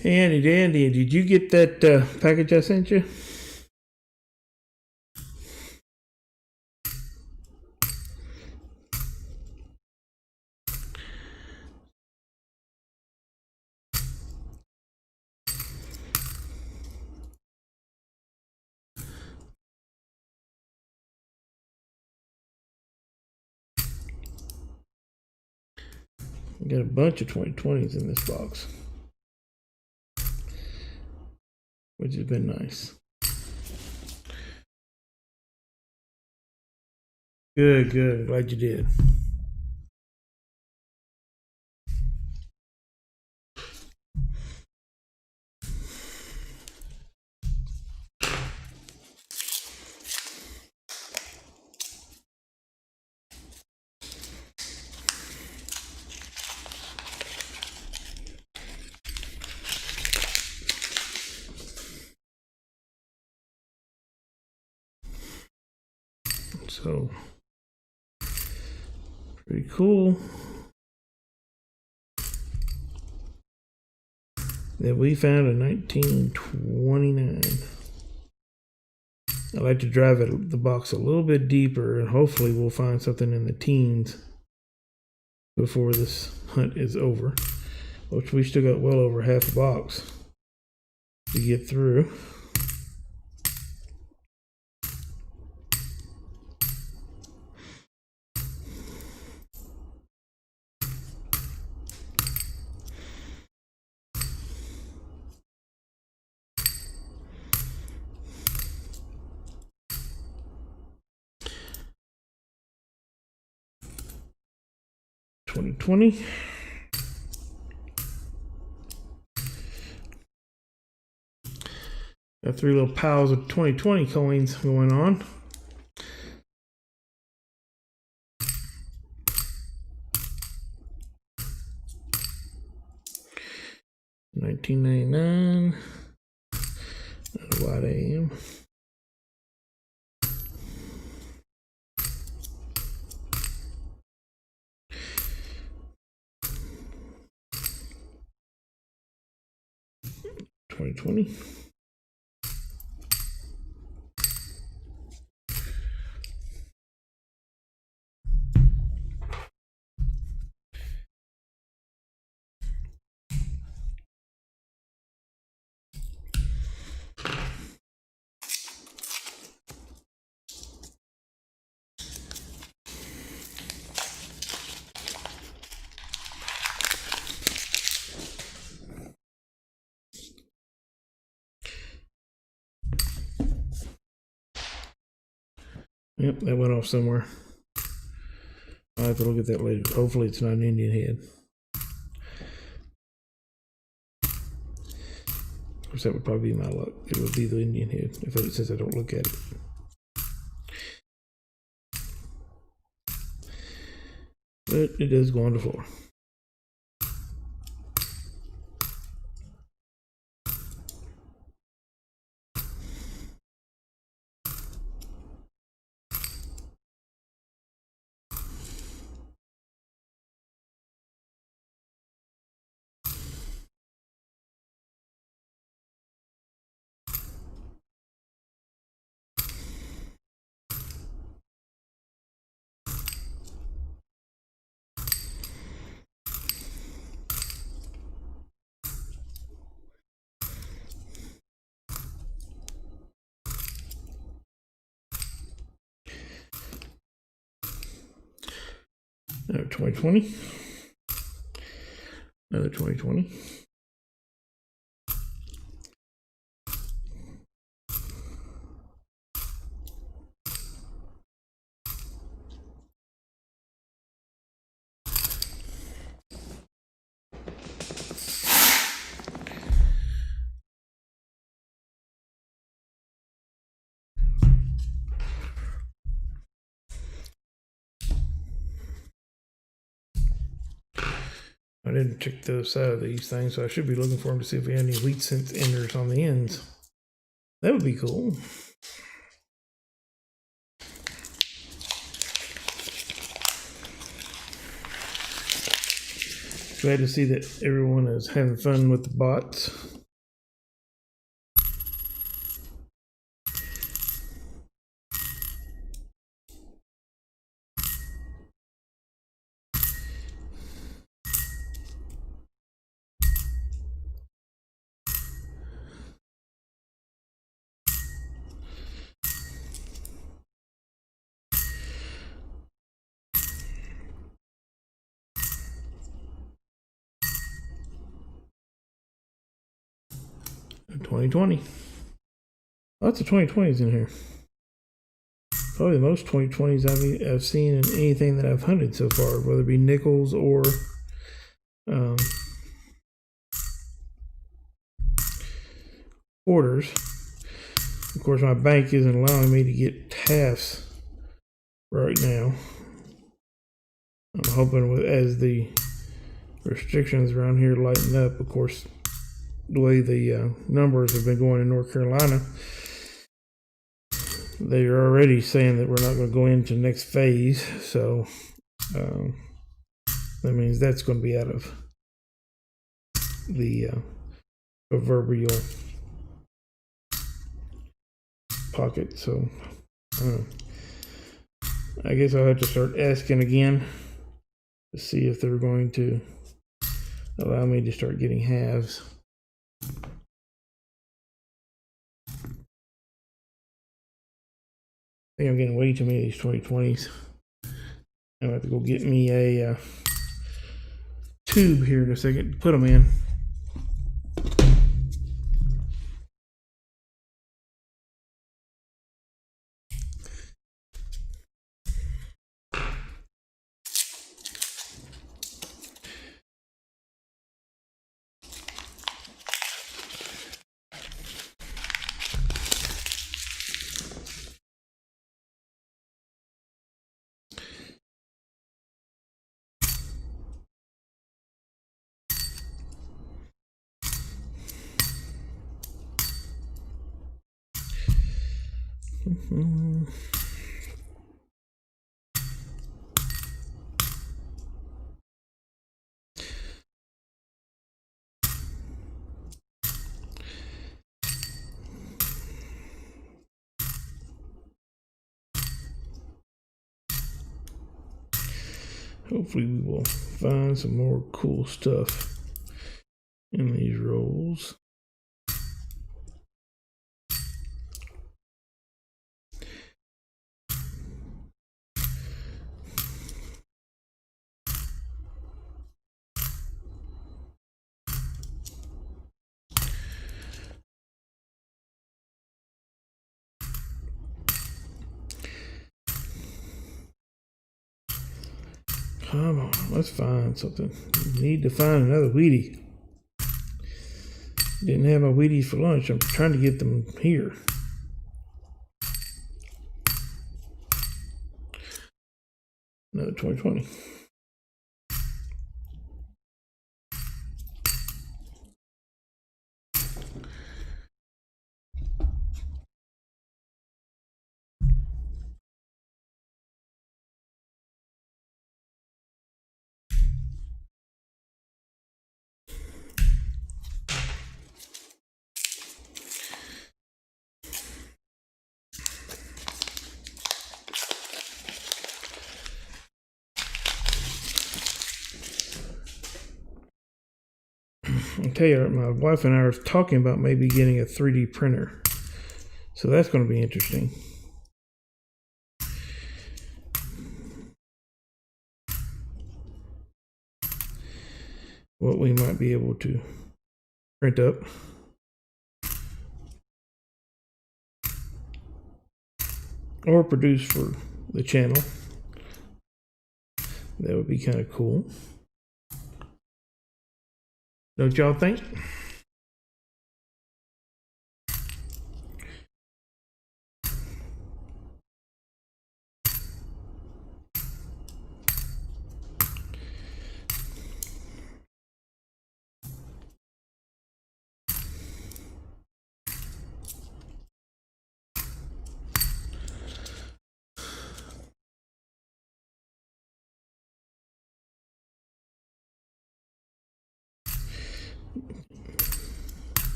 Speaker 1: Hey, Andy, did you get that package I sent you? I got a bunch of 2020s in this box, which has been nice. Good, good. Glad you did. So, pretty cool that we found a 1929. I like to drive the box a little bit deeper, and hopefully we'll find something in the teens before this hunt is over, which we still got well over half a box to get through. $20. Got 3 little piles of 2020 coins going on. $19.99. Not a wide AM. $20. Yep, that went off somewhere. I'll have to look at that later. Hopefully it's not an Indian head. Of course, that would probably be my luck. It would be the Indian head, since I don't look at it. But it does go on the floor. Another 2020. Another 2020. I didn't check the other side of these things, so I should be looking for them to see if we have any wheat cent enders on the ends. That would be cool. Glad to see that everyone is having fun with the bots. 2020. Lots of 2020s in here. Probably the most 2020s I've seen in anything that I've hunted so far, whether it be nickels or quarters. Of course, my bank isn't allowing me to get halves right now. I'm hoping as the restrictions around here lighten up, of course, the way the numbers have been going in North Carolina, they are already saying that we're not going to go into next phase. So that means that's going to be out of the proverbial pocket. So I guess I'll have to start asking again to see if they're going to allow me to start getting halves. I think I'm getting way too many of these 2020s. I'm going to have to go get me a tube here in a second to put them in. Hopefully we will find some more cool stuff in these rolls. Come on, let's find something. We need to find another Wheatie. Didn't have my Wheaties for lunch. I'm trying to get them here. Another 2020. I tell you, my wife and I are talking about maybe getting a 3D printer. So that's going to be interesting. What we might be able to print up. Or produce for the channel. That would be kind of cool. Don't y'all think?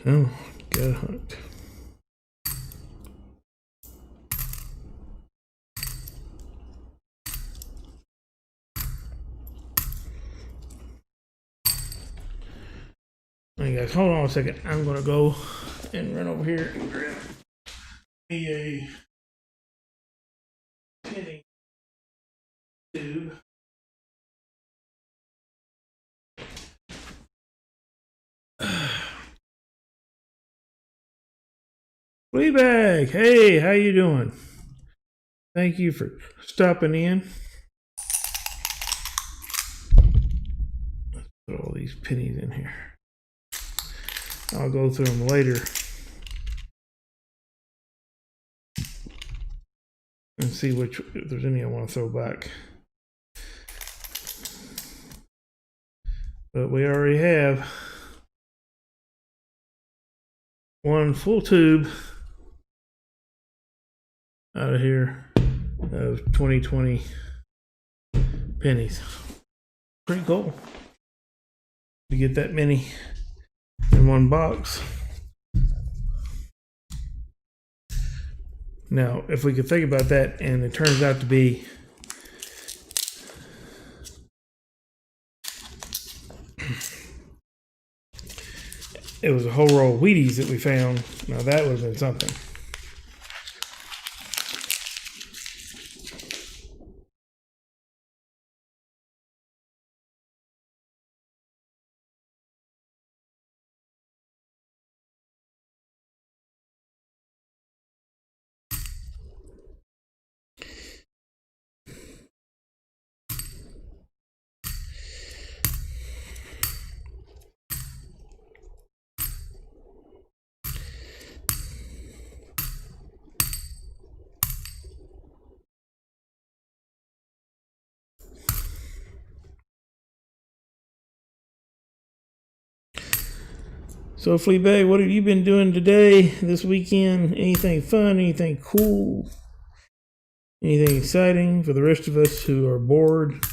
Speaker 1: Oh, gotta hunt. Hey guys, hold on a second. I'm gonna go and run over here and grab me a penny tube. Fleabag, hey, how you doing? Thank you for stopping in. Let's put all these pennies in here. I'll go through them later and see if there's any I want to throw back. But we already have one full tube out of here of 2020 pennies. Pretty cool to get that many in one box. Now, if we could think about that and it turns out to be it was a whole roll of Wheaties that we found, now that would have been something. So, Fleabag, what have you been doing today, this weekend? Anything fun? Anything cool? Anything exciting for the rest of us who are bored,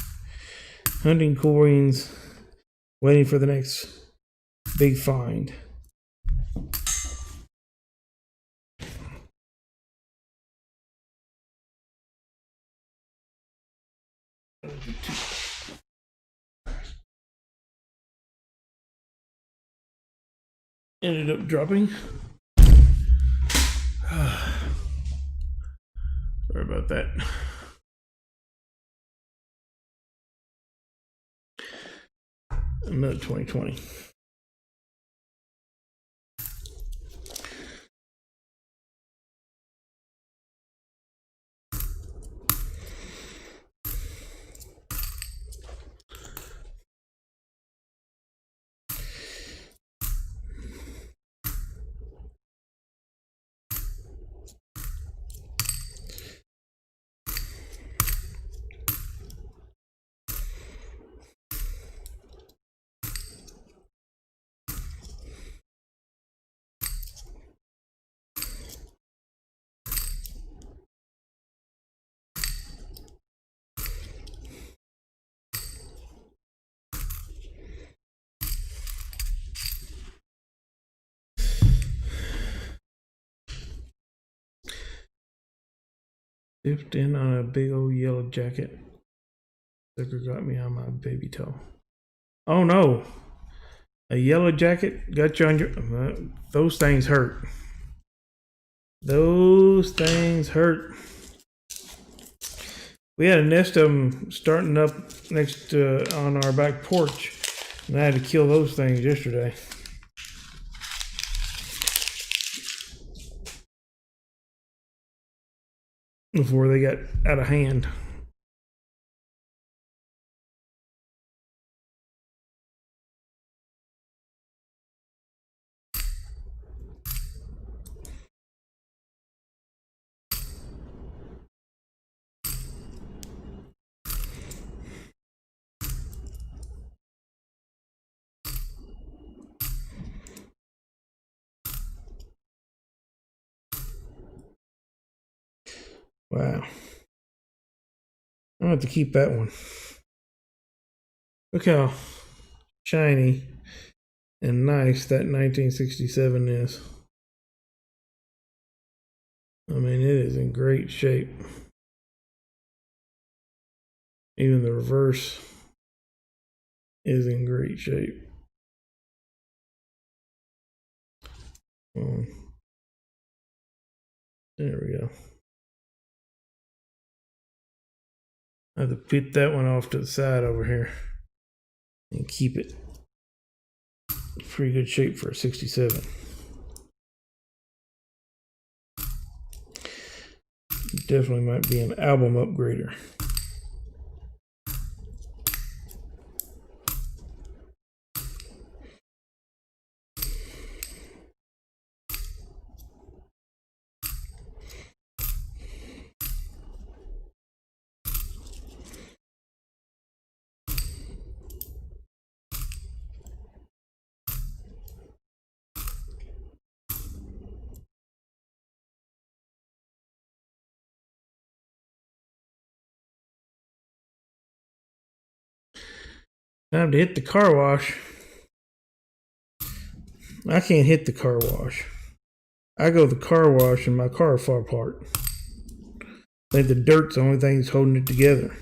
Speaker 1: hunting coins, waiting for the next big find? Ended up dropping. Sorry about that. Another 2020. Dipped in on a big old yellow jacket. Sucker got me on my baby toe. Oh no! A yellow jacket got you on your. Those things hurt. Those things hurt. We had a nest of them starting up next on our back porch, and I had to kill those things yesterday. Before they got out of hand. Wow. I'll have to keep that one. Look how shiny and nice that 1967 is. I mean, it is in great shape. Even the reverse is in great shape. There we go. I have to put that one off to the side over here and keep it in pretty good shape for a 67. Definitely might be an album upgrader. Time to hit the car wash. I can't hit the car wash. I go to the car wash and my car fall apart. I think the dirt's the only thing that's holding it together.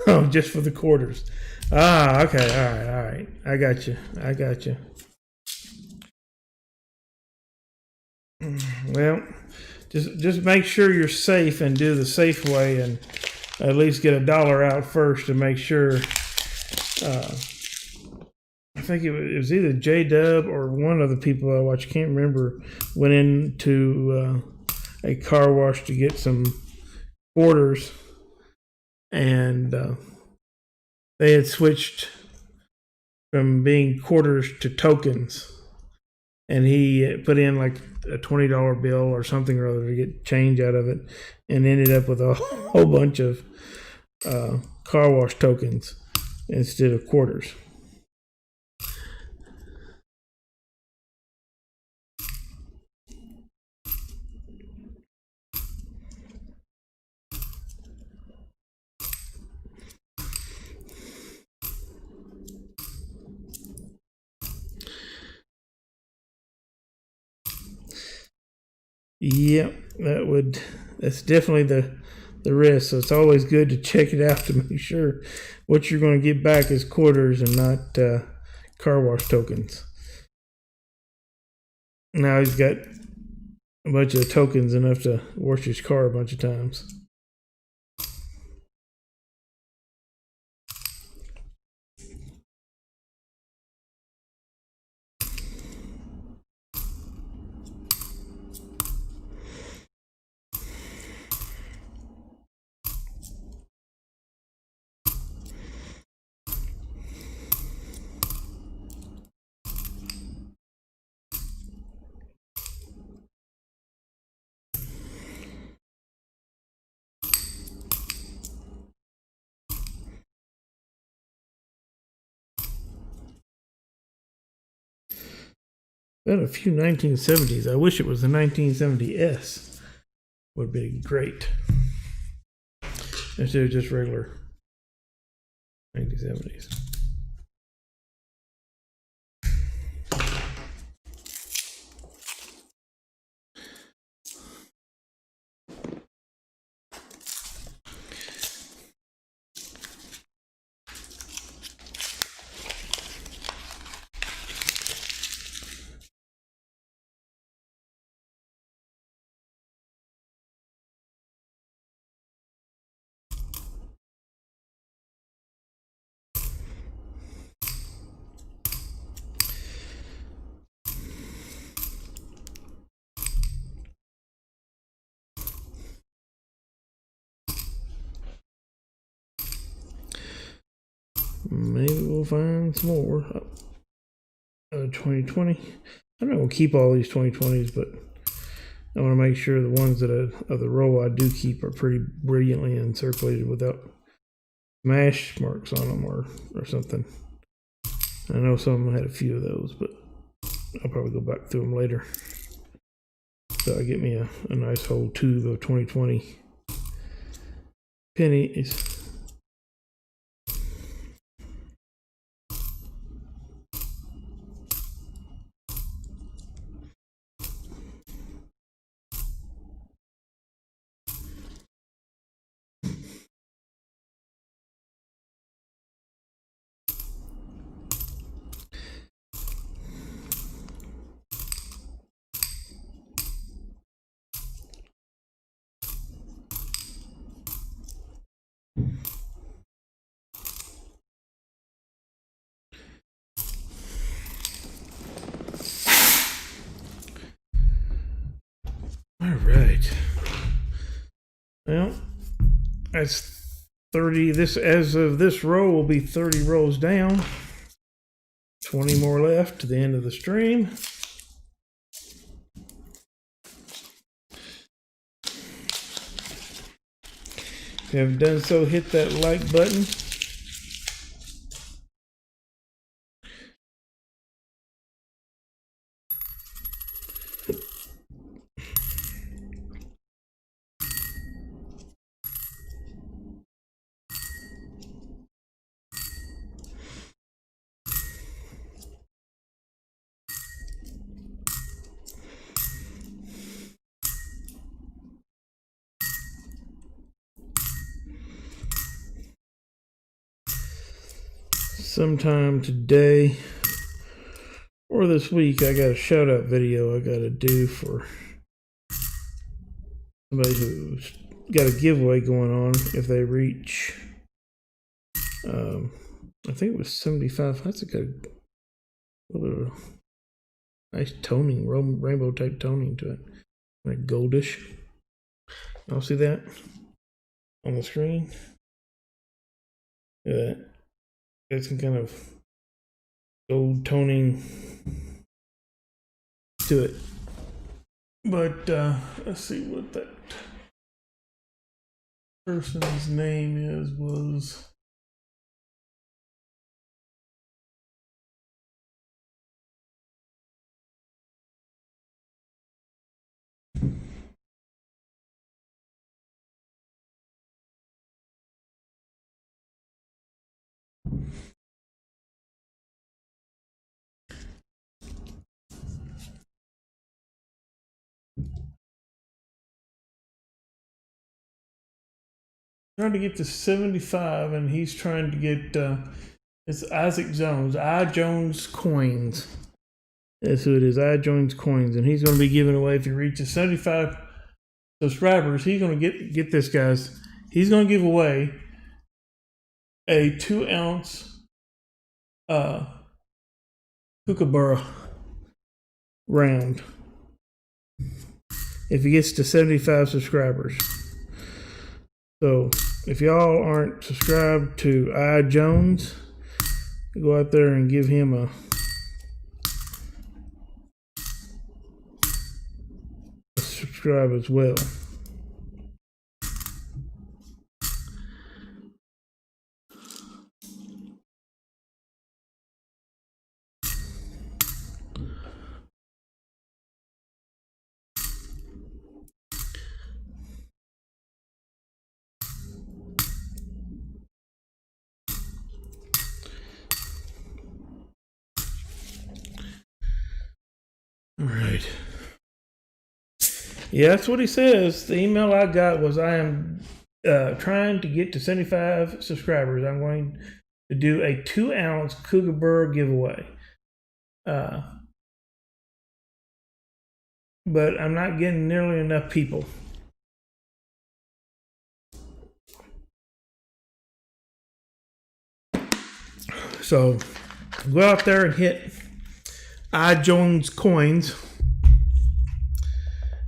Speaker 1: Oh, just for the quarters. Ah, okay, all right. I got you. Well, just make sure you're safe and do the safe way, and at least get $1 out first to make sure. I think it was either J-Dub or one of the people I watched, can't remember, went into a car wash to get some quarters, and they had switched from being quarters to tokens, and he put in like a $20 bill or something or other to get change out of it, and ended up with a whole bunch of car wash tokens instead of quarters. Yep, that's definitely the risk. So it's always good to check it out to make sure what you're going to get back is quarters and not car wash tokens. Now he's got a bunch of tokens, enough to wash his car a bunch of times. Got a few 1970s. I wish it was the 1970S. Would be great. Instead of just regular 1970s. Maybe we'll find some more. 2020. I'm not going to keep all these 2020s, but I want to make sure the ones that of the roll I do keep are pretty brilliantly encirculated without smash marks on them or something. I know some of them had a few of those, but I'll probably go back through them later. So I get me a nice whole tube of 2020 pennies. All right. Well, that's 30. This, as of this row, will be 30 rows down. 20 more left to the end of the stream. If you haven't done so, hit that like button. Sometime today or this week, I got a shout out video I got to do for somebody who's got a giveaway going on. If they reach, I think it was 75. That's a good little bit of nice toning, rainbow type toning to it, like goldish. Y'all see that on the screen? Look at that. It's some kind of gold toning to it. But let's see what that person's name was. Trying to get to 75, and he's trying to get it's Isaac Jones, Jones Coins. That's who it is, Jones Coins, and he's going to be giving away, if he reaches 75 subscribers, he's going to get this, guys. He's going to give away a 2-ounce kookaburra round if he gets to 75 subscribers. So if y'all aren't subscribed to Jones, go out there and give him a subscribe as well. All right. Yeah, that's what he says. The email I got was, I am trying to get to 75 subscribers. I'm going to do a 2-ounce kookaburra giveaway. But I'm not getting nearly enough people. So go out there and hit Jones Coins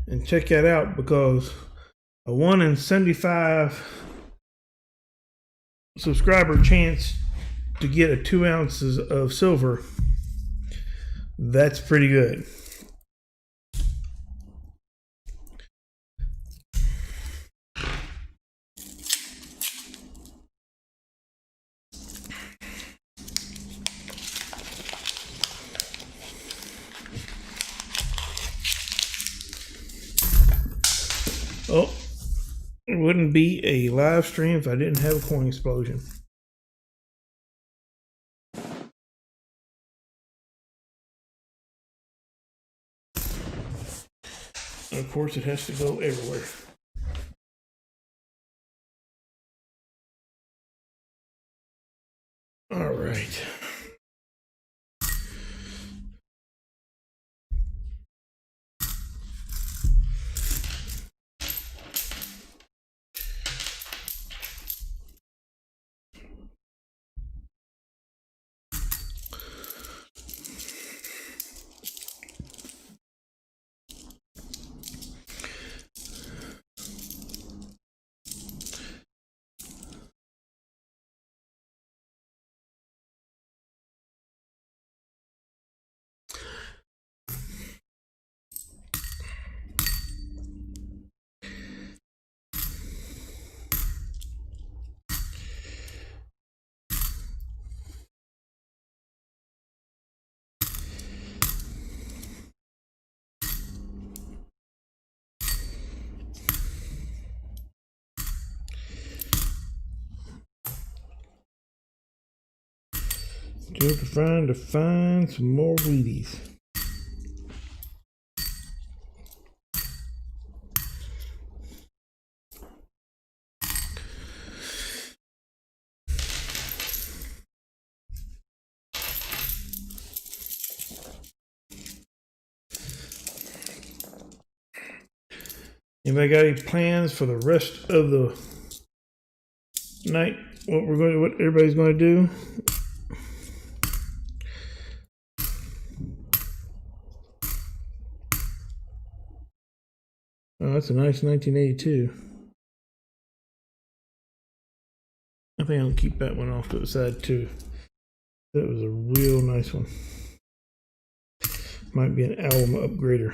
Speaker 1: and check that out, because a 1 in 75 subscriber chance to get a 2 ounces of silver, that's pretty good. wouldn't be a live stream if I didn't have a coin explosion. And of course, it has to go everywhere. All right. Still trying to find some more Wheaties. Anybody got any plans for the rest of the night? What everybody's going to do? Oh, that's a nice 1982. I think I'll keep that one off to the side too. That was a real nice one. Might be an album upgrader.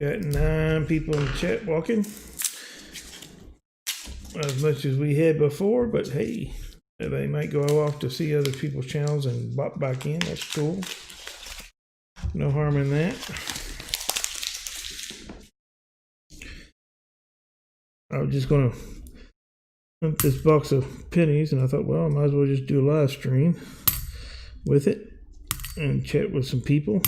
Speaker 1: Got 9 people in the chat walking. Not as much as we had before, but hey, they might go off to see other people's channels and pop back in. That's cool. No harm in that. I was just going to dump this box of pennies, and I thought, well, I might as well just do a live stream with it and chat with some people.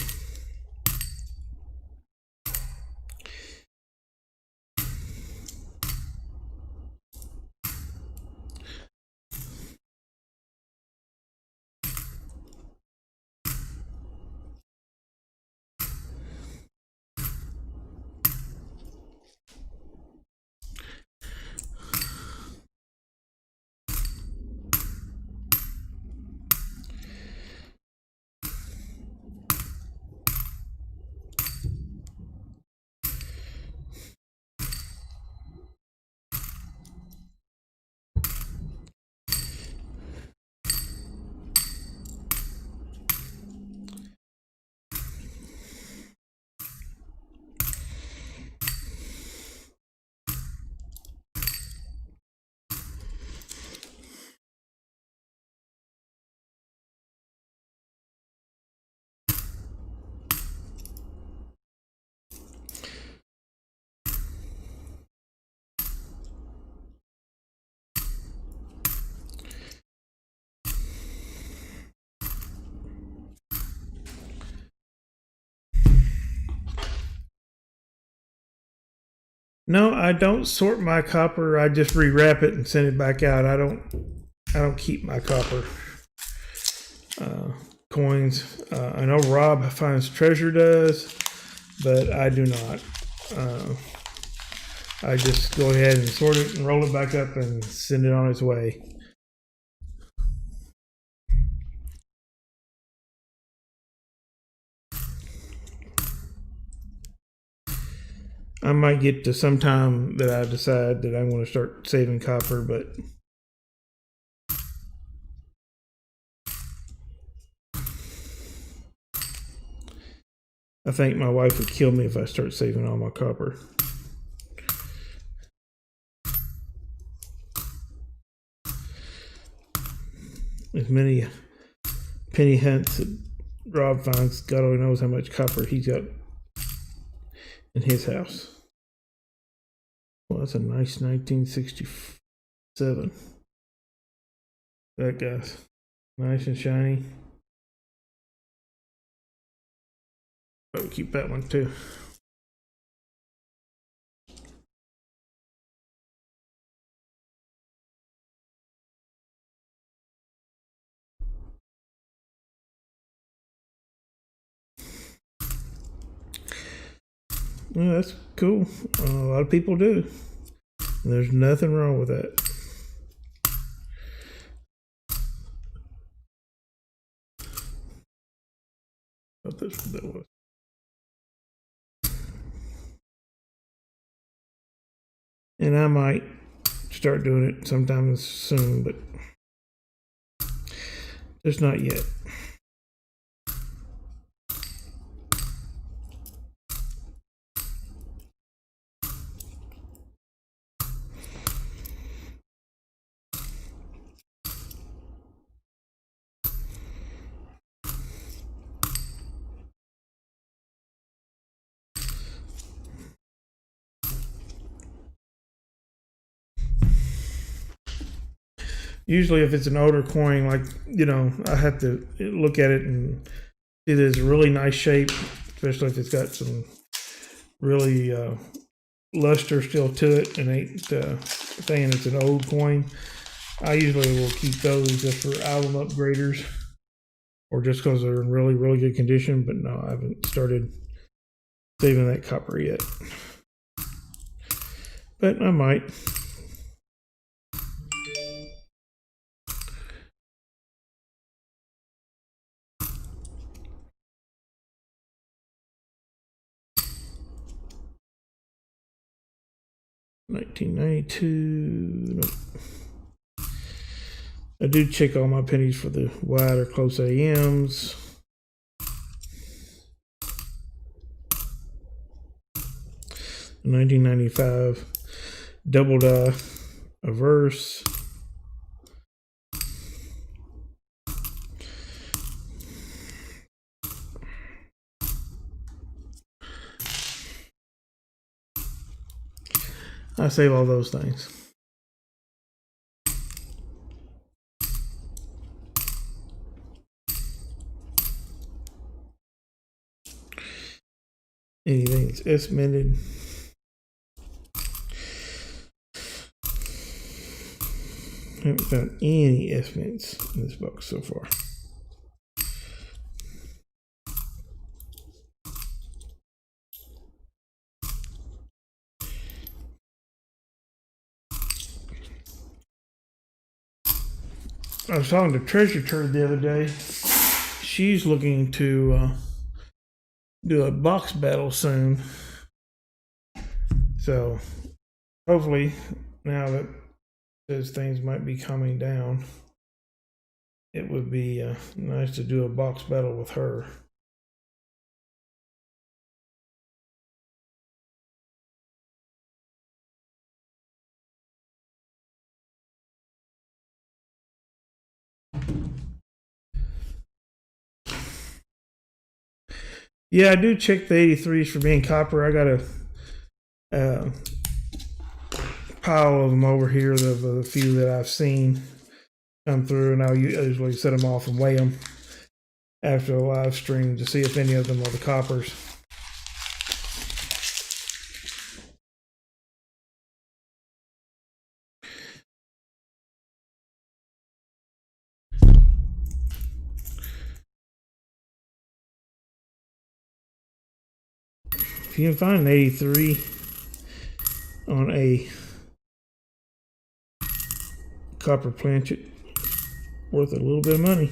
Speaker 1: No, I don't sort my copper. I just rewrap it and send it back out. I don't keep my copper coins. I know Rob Finds Treasure does, but I do not. I just go ahead and sort it and roll it back up and send it on its way. I might get to some time that I decide that I'm going to start saving copper, but I think my wife would kill me if I start saving all my copper. As many penny hunts that Rob finds, God only knows how much copper he's got in his house. Well, that's a nice 1967. That guy's nice and shiny. But we keep that one too. Well, that's cool. A lot of people do. There's nothing wrong with that. What that was. And I might start doing it sometime soon, but just not yet. Usually if it's an older coin, like, I have to look at it and see that it's a really nice shape, especially if it's got some really luster still to it and ain't saying it's an old coin. I usually will keep those just for album upgraders or just because they're in really, really good condition. But no, I haven't started saving that copper yet. But I might. $19.92. Nope. I do check all my pennies for the wide or close AMs. $19.95 double die adheres. I save all those things. Anything that's S-minted. I haven't found any S-mints in this box so far. I was talking to Treasure Turd the other day. She's looking to do a box battle soon. So hopefully now that those things might be coming down, it would be nice to do a box battle with her. Yeah, I do check the 83s for being copper. I got a pile of them over here of a few that I've seen come through, and I'll usually set them off and weigh them after a live stream to see if any of them are the coppers. If you can find an 83 on a copper planchet, worth a little bit of money.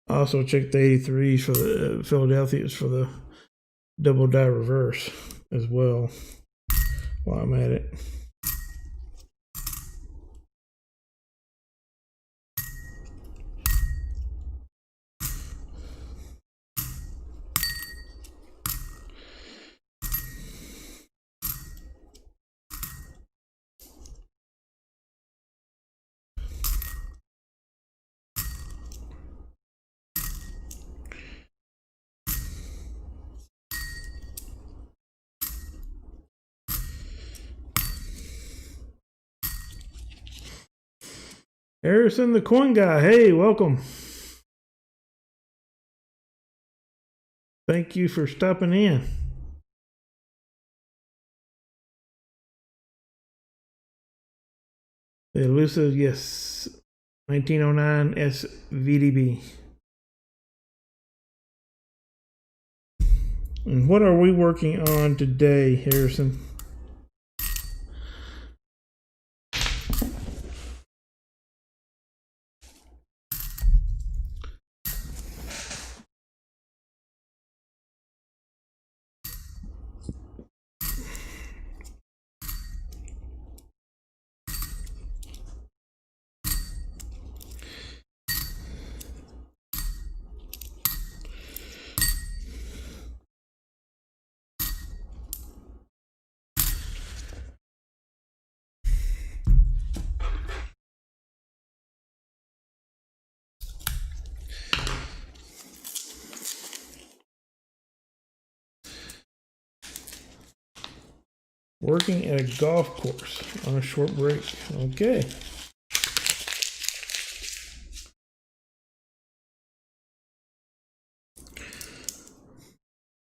Speaker 1: I also checked the 83s for the Philadelphia's for the double die reverse as well while I'm at it. Harrison, the coin guy. Hey, welcome. Thank you for stopping in. The elusive, yes. 1909 SVDB. And what are we working on today, Harrison? Working at a golf course on a short break. Okay.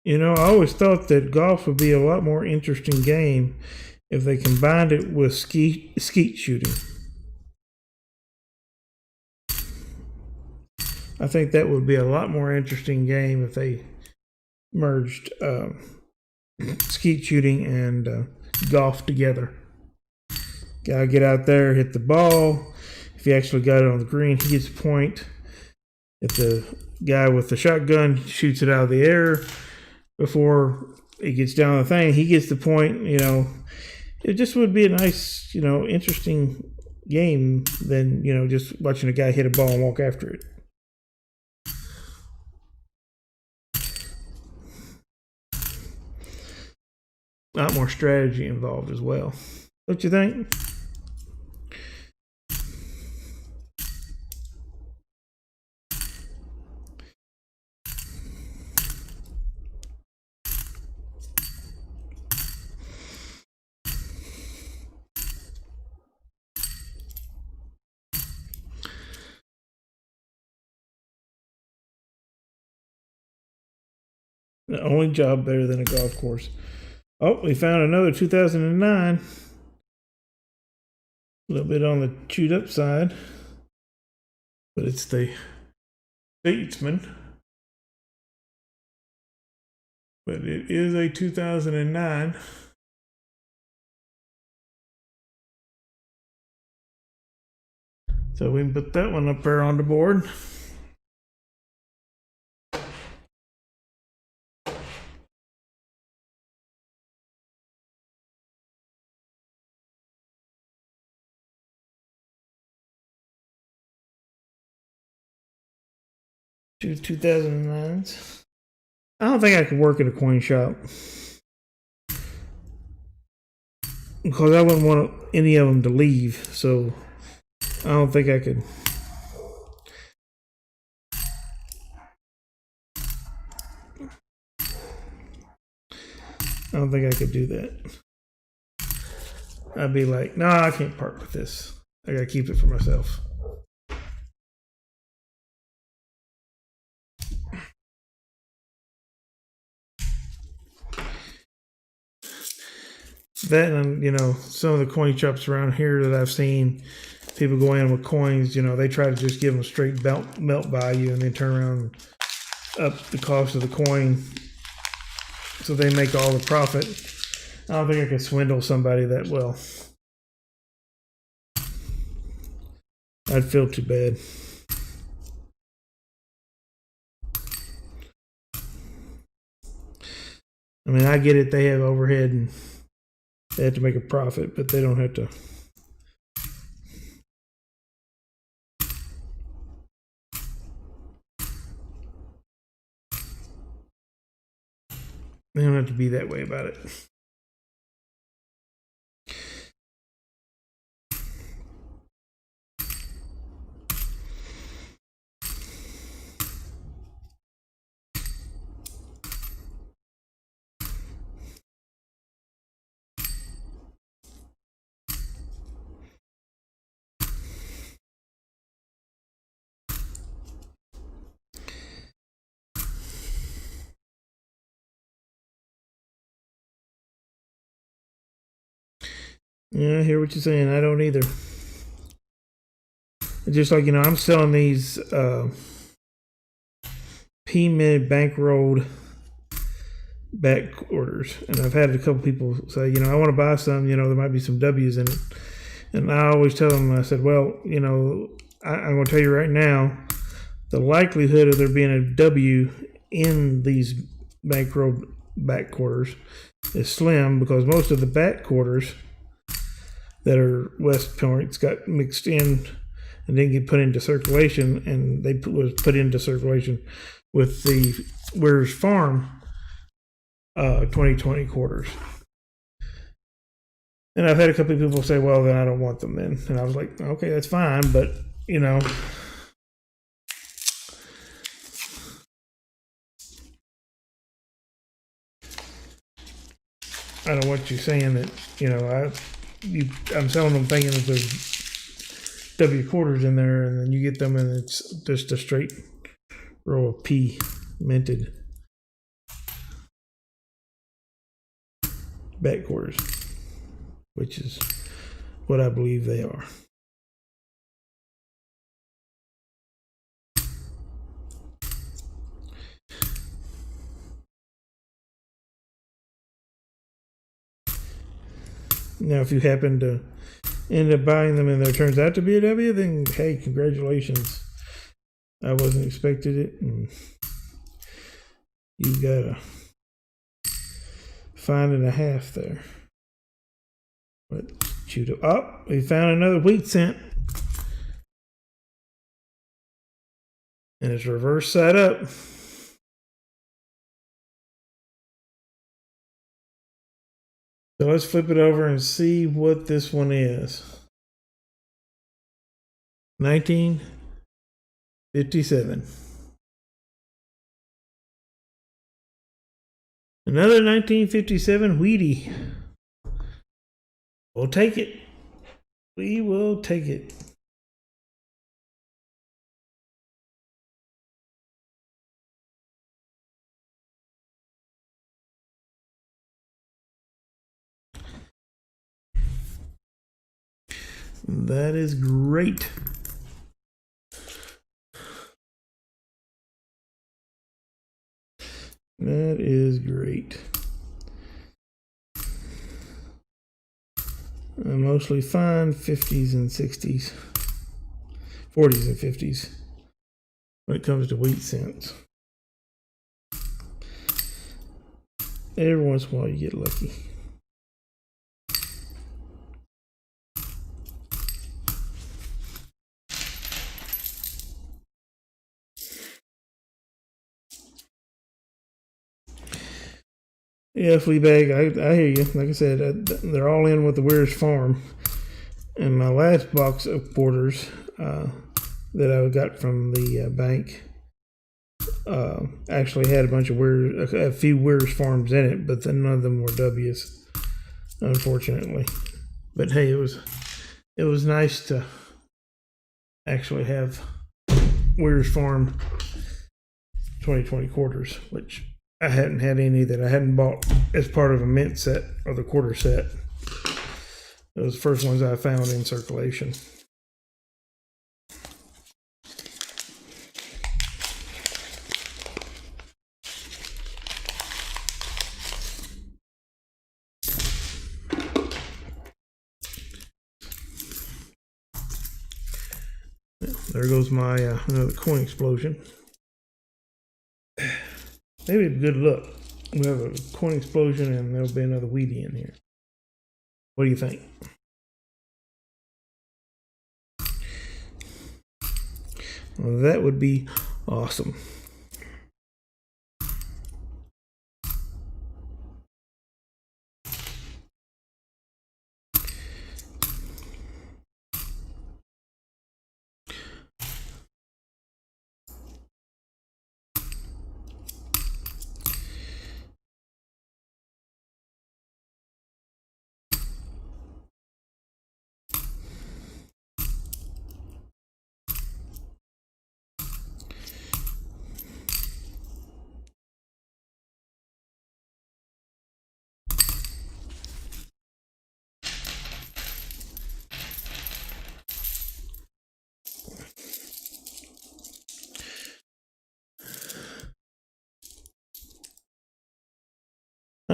Speaker 1: You know, I always thought that golf would be a lot more interesting game if they combined it with skeet shooting. I think that would be a lot more interesting game if they merged skeet shooting and golf together. Gotta get out there, hit the ball. If he actually got it on the green, he gets a point. If the guy with the shotgun shoots it out of the air before it gets down the thing, he gets the point. You know, it just would be a nice, interesting game than, just watching a guy hit a ball and walk after it. A lot more strategy involved as well. Don't you think? The only job better than a golf course. Oh, we found another 2009. A little bit on the chewed up side, but it's the Statesman. But it is a 2009. So we can put that one up there on the board. Two 2009s. I don't think I could work at a coin shop because I wouldn't want any of them to leave. So I don't think I could. I don't think I could do that. I'd be like, nah, I can't part with this. I gotta keep it for myself. That and some of the coin shops around here that I've seen, people go in with coins. They try to just give them straight melt value and then turn around and up the cost of the coin, so they make all the profit. I don't think I could swindle somebody that well. I'd feel too bad. I mean, I get it. They have overhead and they have to make a profit, but they don't have to. They don't have to be that way about it. Yeah, I hear what you're saying. I don't either. Just like, I'm selling these P-Mid bankrolled back orders, and I've had a couple people say, I want to buy some, there might be some W's in it. And I always tell them, I said, well, I'm going to tell you right now, the likelihood of there being a W in these bankrolled back quarters is slim, because most of the back quarters that are West Points got mixed in and didn't get put into circulation, and they was put into circulation with the Where's Farm 2020 quarters. And I've had a couple of people say, well, then I don't want them then. And I was like, okay, that's fine, but I don't want you saying that, I'm selling them thinking that there's W quarters in there, and then you get them and it's just a straight row of P minted back quarters, which is what I believe they are. Now, if you happen to end up buying them and there turns out to be a W, then hey, congratulations. I wasn't expecting it, and you got a $5.50 there. But shoot up. Oh, we found another wheat cent. And it's reverse side up. So let's flip it over and see what this one is. 1957. Another 1957 Wheatie. We'll take it. We will take it. That is great. That is great. I mostly find 50s and 60s, 40s and 50s when it comes to wheat cents. Every once in a while you get lucky. Yeah, Fleabag, I hear you. Like I said, they're all in with the Where's Farm. And my last box of quarters that I got from the bank actually had a few Where's Farms in it, but then none of them were W's, unfortunately. But hey, it was nice to actually have Where's Farm 2020 quarters, which I hadn't had any that I hadn't bought as part of a mint set or the quarter set. Those were the first ones I found in circulation. There goes my another coin explosion. Maybe good luck. We have a coin explosion and there'll be another Wheatie in here. What do you think? Well, that would be awesome.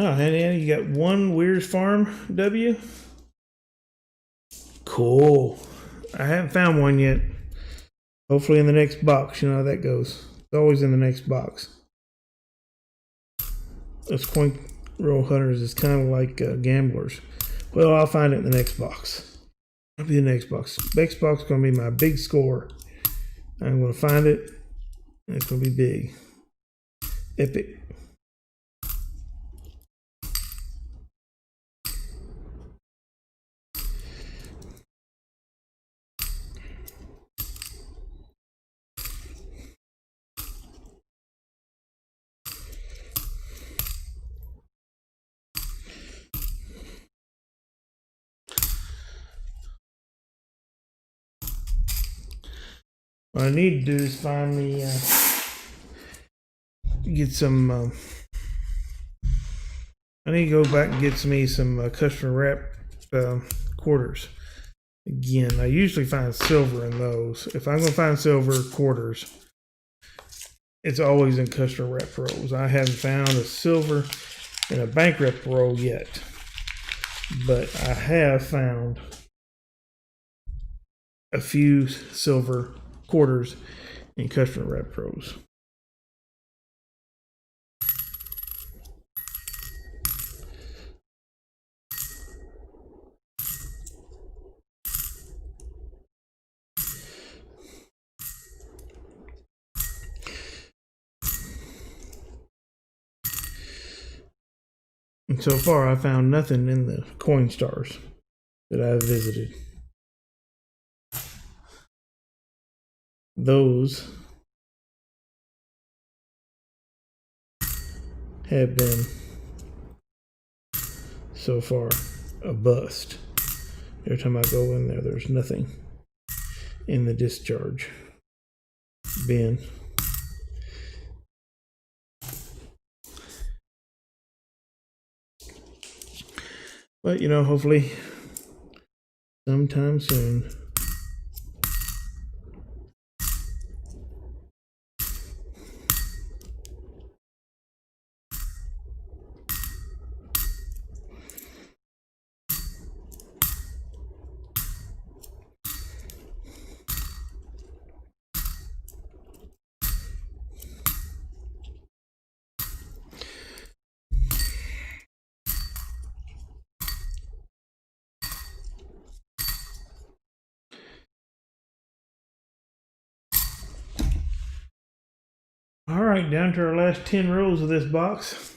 Speaker 1: Oh, and you got one Weir's Farm W. Cool. I haven't found one yet. Hopefully in the next box. You know how that goes. It's always in the next box. Those coin roll hunters is kind of like gamblers. Well, I'll find it in the next box. That'll be the next box. Next box is going to be my big score. I'm going to find it, and it's going to be big. Epic. What I need to do is find me, get some, I need to go back and get me some custom wrap quarters. Again, I usually find silver in those. If I'm going to find silver quarters, it's always in custom wrap rolls. I haven't found a silver in a bank wrap roll yet, but I have found a few silver quarters in custom wrap rolls. And so far, I found nothing in the coin stars that I've visited. Those have been, so far, a bust. Every time I go in there, there's nothing in the discharge bin. But, you know, hopefully sometime soon. All right, down to our last 10 rows of this box.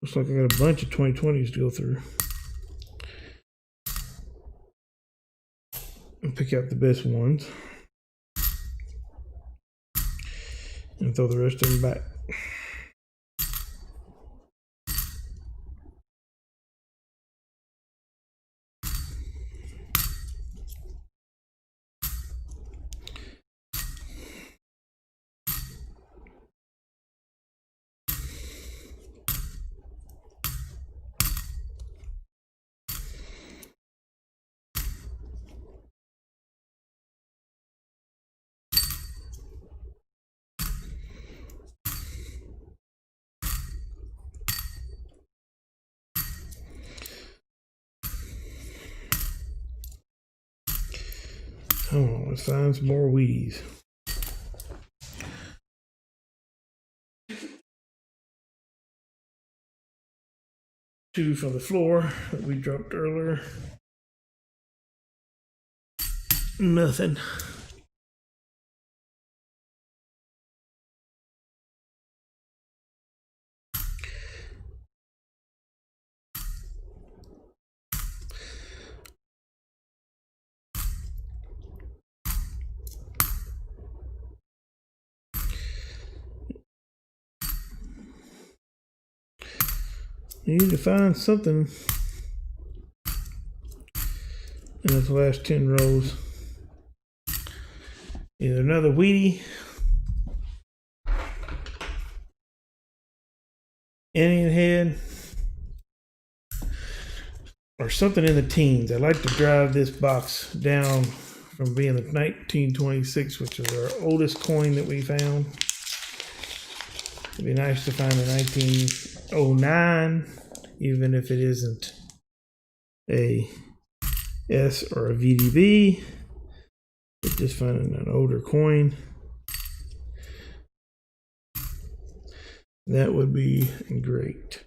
Speaker 1: Looks like I got a bunch of 2020s to go through and pick out the best ones and throw the rest of them back. Come on, let's find some more Wheaties. Two from the floor that we dropped earlier. Nothing. You need to find something in those last 10 rows. Either another Wheatie, Indian head, or something in the teens. I'd like to drive this box down from being the 1926, which is our oldest coin that we found. It'd be nice to find a 1909, even if it isn't a S or a VDB. But just finding an older coin, that would be great.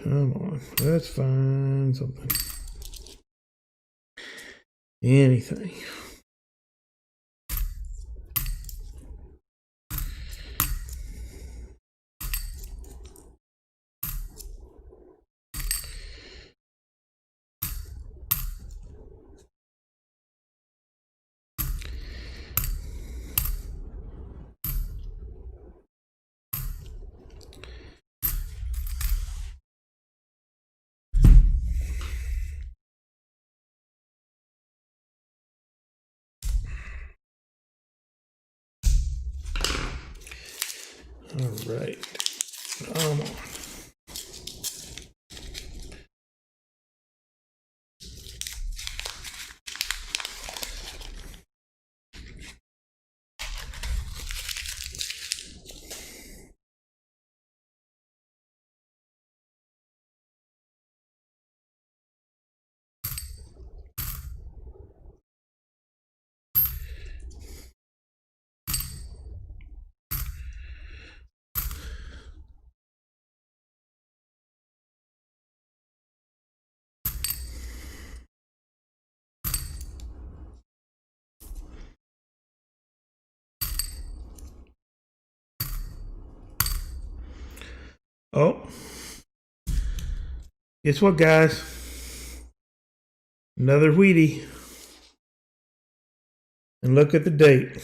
Speaker 1: Come on, let's find something. Anything. All right, come on. Oh, guess what, guys? Another Wheatie. And look at the date.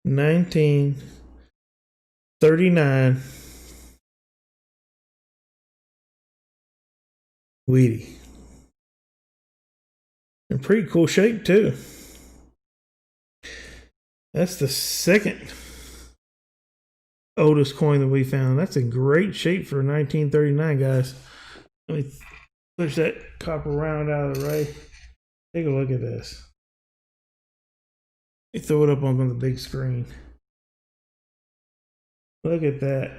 Speaker 1: $1939 Wheatie. In pretty cool shape too. That's the second oldest coin that we found. That's in great shape for 1939, guys. Let me push that copper round out of the way. Take a look at this. Let me throw it up on the big screen. Look at that.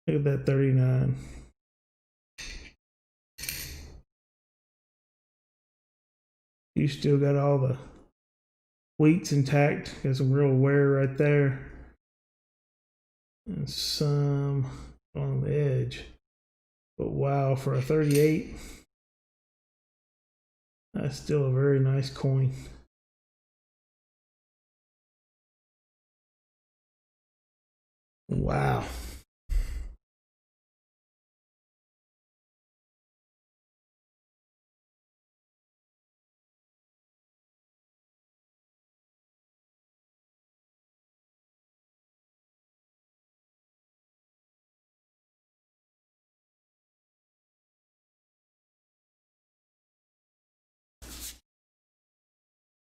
Speaker 1: Look at that 39. You still got all the wheats intact. Got some real wear right there. And some on the edge. But wow, for a 38, that's still a very nice coin. Wow.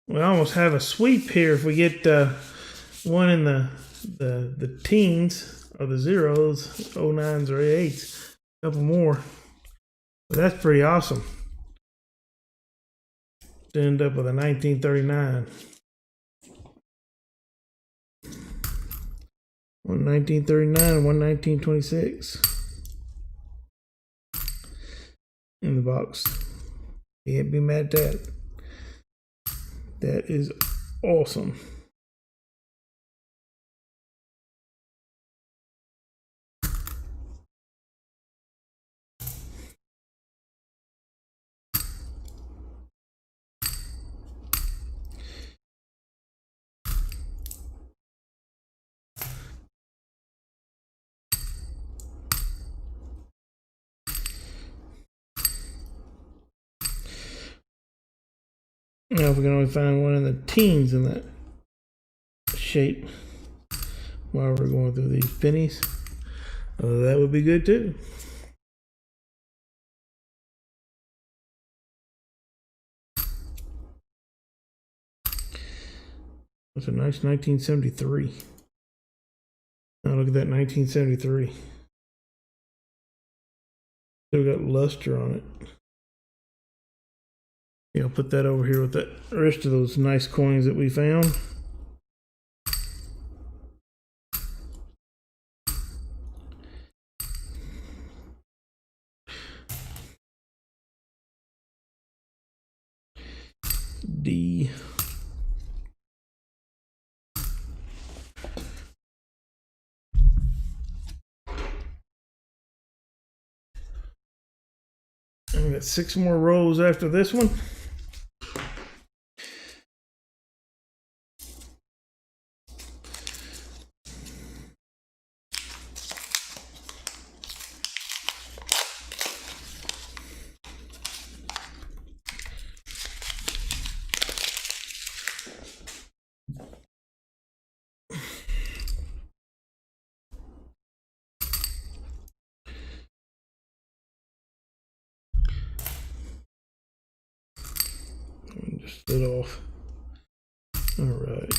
Speaker 1: We almost have a sweep here if we get one in the teens or the zeros, 09s or 8s, a couple more. But that's pretty awesome. To end up with a 1939. One 1939 and one 1926 in the box. Can't be mad at that. That is awesome. Now, if we can only find one in the teens in that shape while we're going through these pennies, that would be good too. That's a nice 1973. Now look at that 1973. Still got luster on it. Yeah, I'll put that over here with the rest of those nice coins that we found. D. And we got 6 more rows after this one. Just slid off. All right.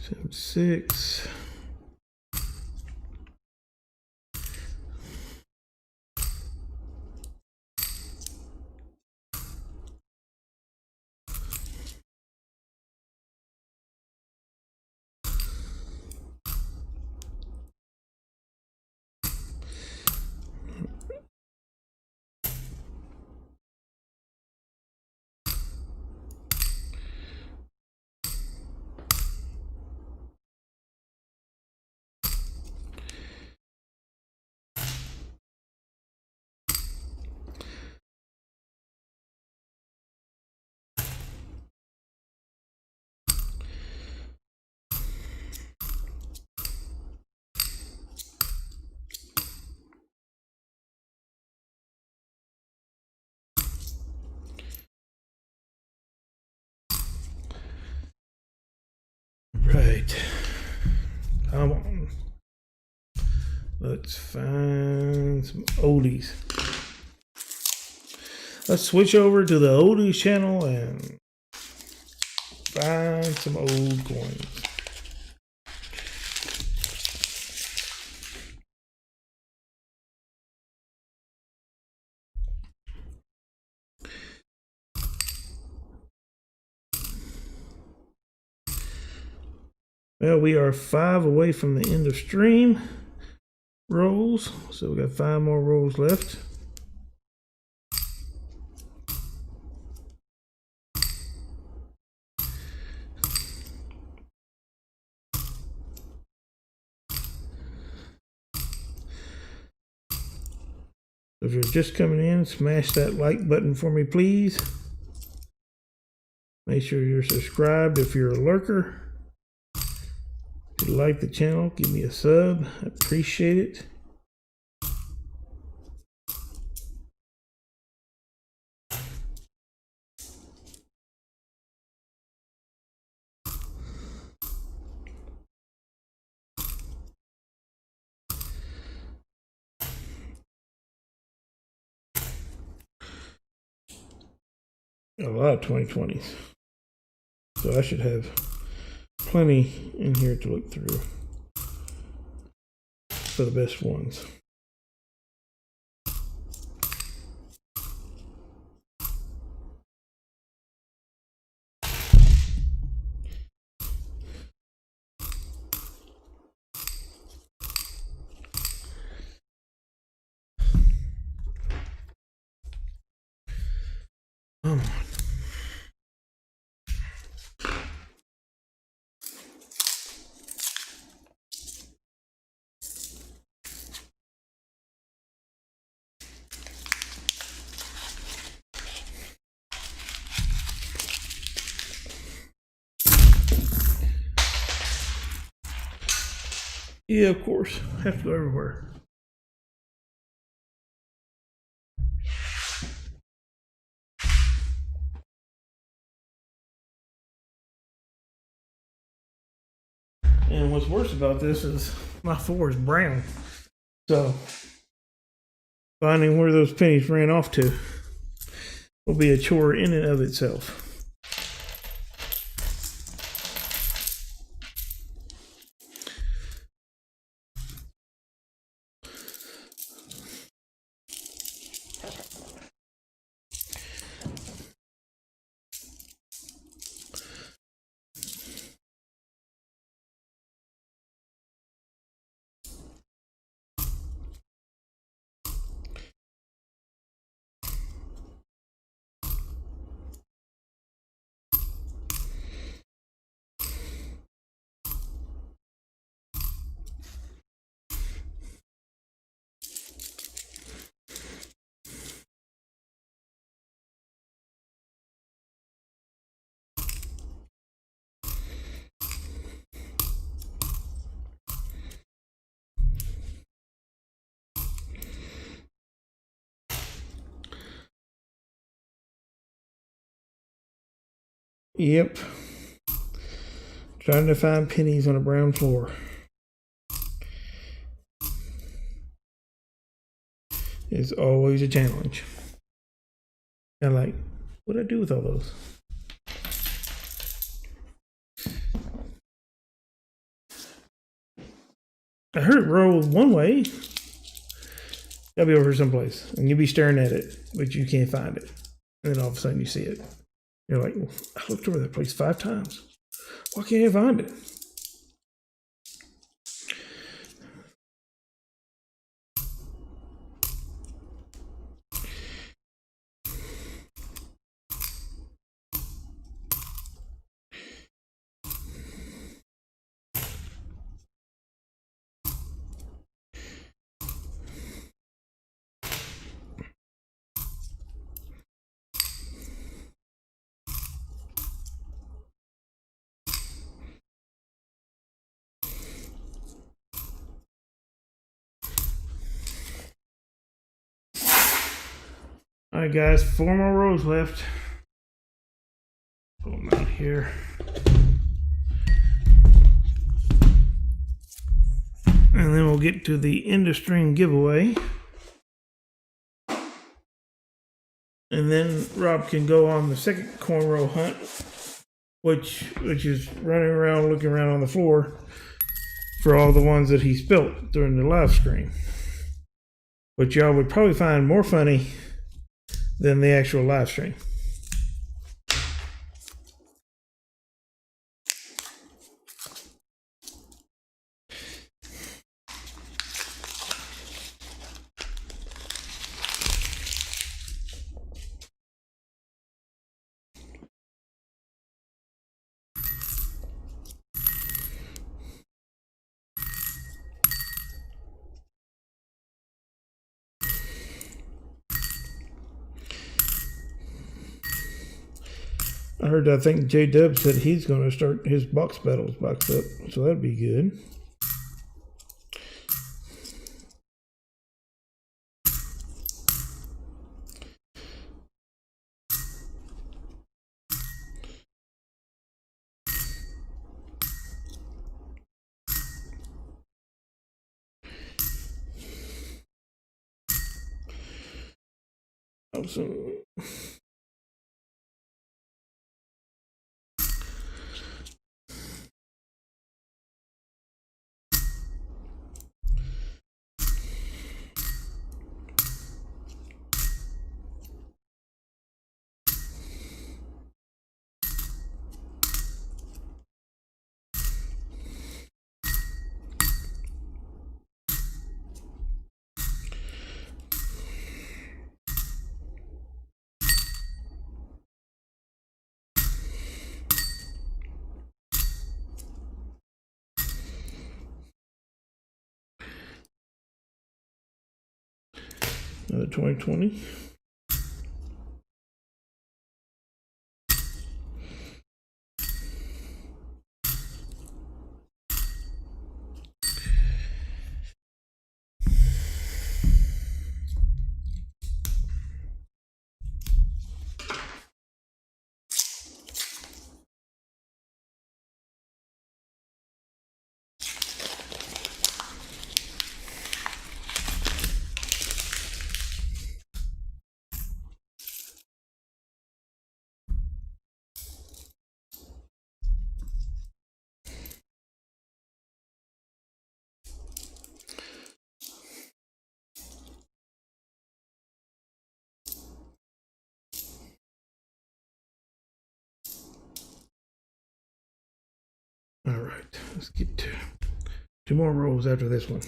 Speaker 1: Seven, 6. Right. Come on. Let's find some oldies. Let's switch over to the oldies channel and find some old coins. Well, we are 5 away from the end of stream rolls, so we got 5 more rolls left. If you're just coming in, smash that like button for me, please. Make sure you're subscribed if you're a lurker. If you like the channel, give me a sub. I appreciate it. a lot of 2020s. So I should have plenty in here to look through for the best ones. Come on. Yeah, of course. Have to go everywhere. And what's worse about this is my 4 is brown. So finding where those pennies ran off to will be a chore in and of itself. Yep. Trying to find pennies on a brown floor is always a challenge. And like, what did I do with all those? I heard it roll one way. Gotta be over here someplace. And you'll be staring at it, but you can't find it. And then all of a sudden you see it. You're like, well, I looked over that place 5 times. Why can't I find it? All right, guys, 4 more rows left. Pull them out here. And then we'll get to the end of string giveaway. And then Rob can go on the second coin roll hunt, which is running around, looking around on the floor for all the ones that he spilt during the live stream. Which y'all would probably find more funny than the actual live stream. I think J-Dub said he's going to start his box battles boxed up, so that'd be good. Another 2020. All right, let's get to 2 more rows after this one.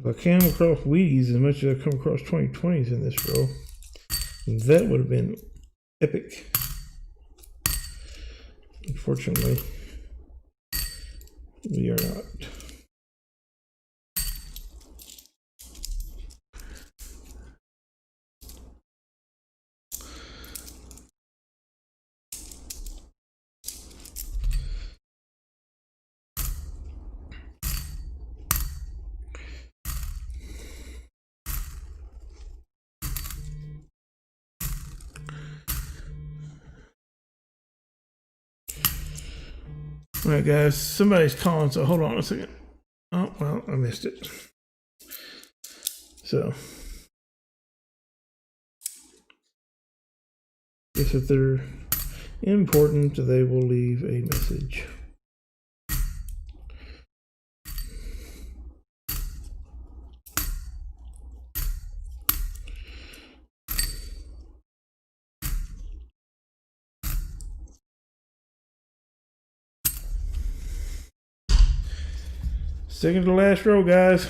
Speaker 1: If I came across Wheaties as much as I come across 2020s in this row, that would have been epic. Unfortunately, we are not. All right, guys, somebody's calling, so hold on a second. Oh, well, I missed it. So, guess if they're important, they will leave a message. Second to last row, guys.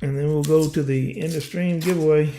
Speaker 1: And then we'll go to the end of stream giveaway.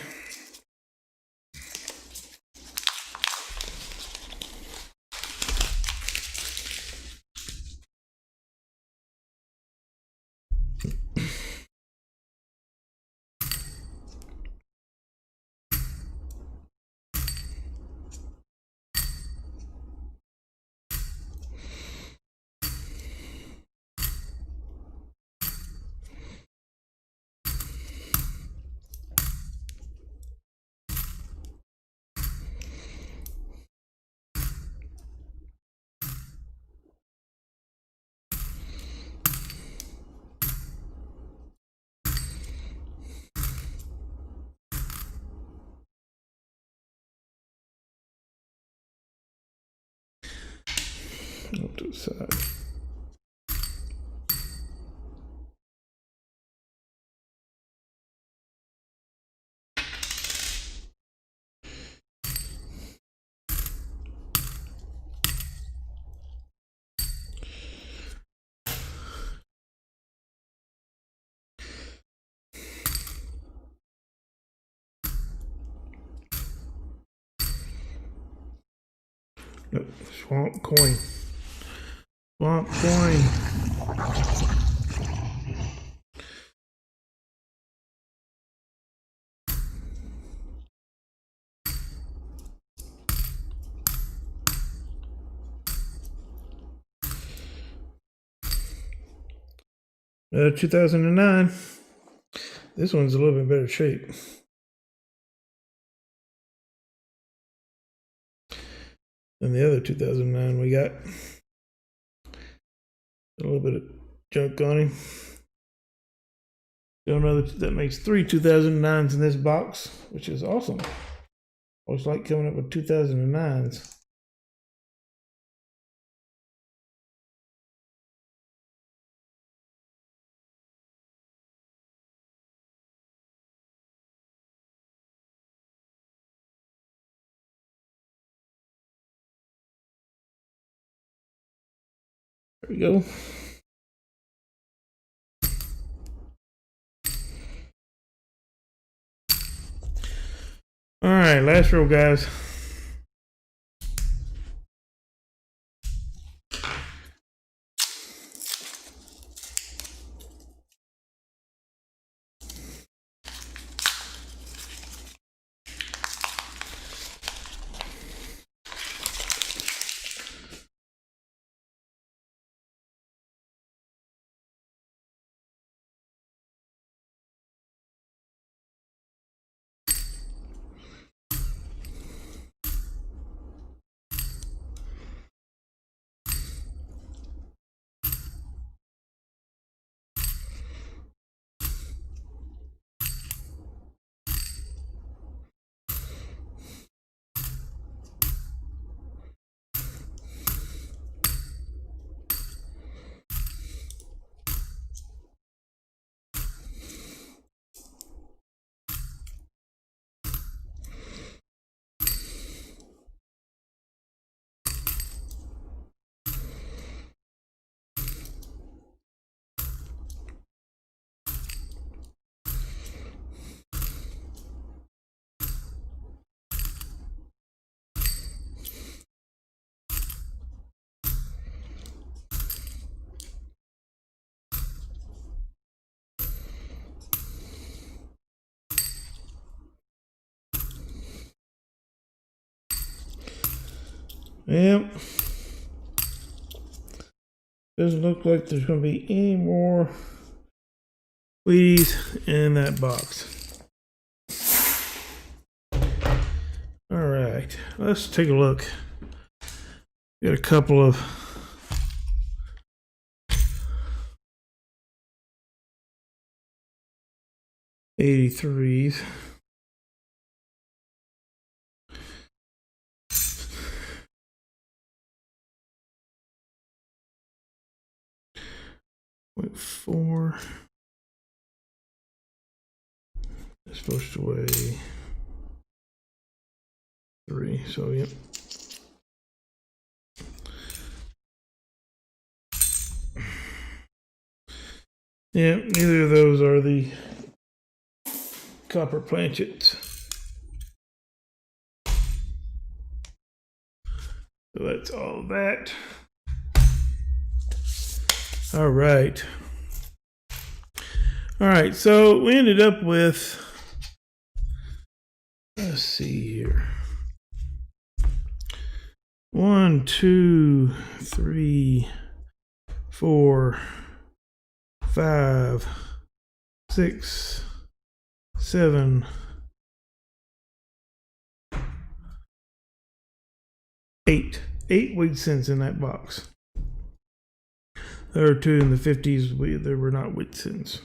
Speaker 1: Up to the side. Look, swamp coin. Swamp coin. Uh, 2009. This one's a little bit better shape than the other 2009 we got. A little bit of junk on him. Don't know that makes 3 2009s in this box, which is awesome. Always like coming up with 2009s. we go. All right, last row, guys. Yep. Doesn't look like there's going to be any more Wheaties in that box. All right, let's take a look. Got a couple of '83s. .4. It's supposed to weigh 3. So yep. Yeah, neither of those are the copper planchets. So that's all that. All right. All right, so we ended up with, let's see here. 1, 2, 3, 4, 5, 6, 7, 8. 8 wheat cents in that box. There are 2 in the 50s. There were not wheat cents.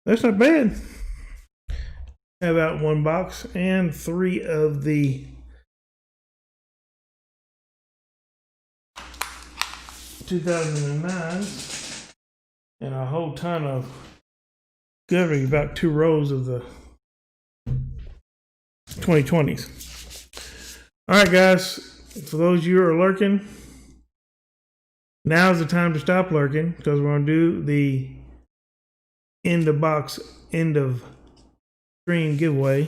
Speaker 1: That's not bad. Have out 1 box and 3 of the (2009) and a whole ton of governing, about 2 rows of the 2020s. All right, guys. For those of you who are lurking, now's the time to stop lurking, because we're going to do the end of box, end of stream giveaway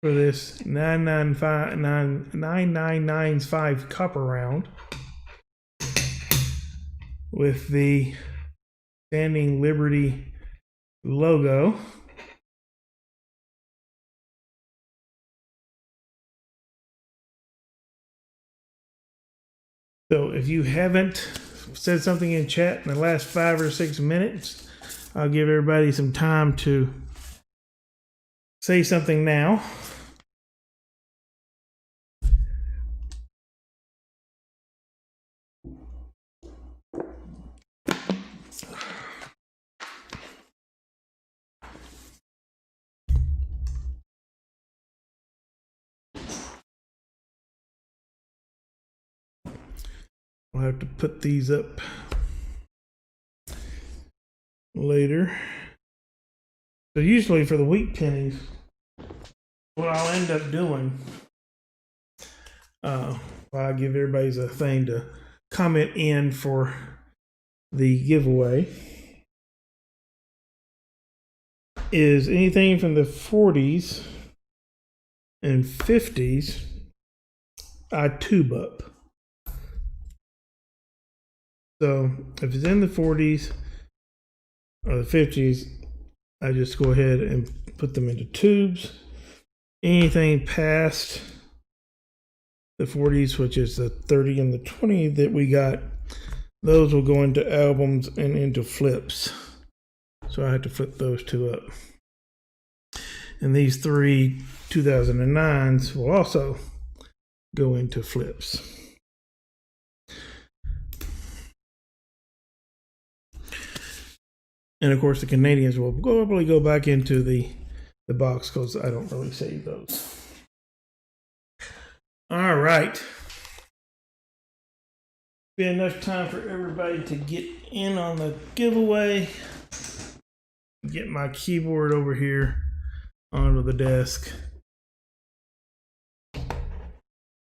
Speaker 1: for this 9995 copper round with the Standing Liberty logo. So if you haven't said something in chat in the last 5 or 6 minutes, I'll give everybody some time to say something now. I'll have to put these up later. So usually for the wheat pennies, what I'll end up doing, I'll give everybody's a thing to comment in for the giveaway is anything from the 40s and 50s, I tube up. So if it's in the 40s or the 50s, I just go ahead and put them into tubes. Anything past the 40s, which is the 30 and the 20 that we got, those will go into albums and into flips. So I have to flip those two up. And these three 2009s will also go into flips. And of course the Canadians will probably go back into the box because I don't really save those. All right. Be enough time for everybody to get in on the giveaway. Get my keyboard over here onto the desk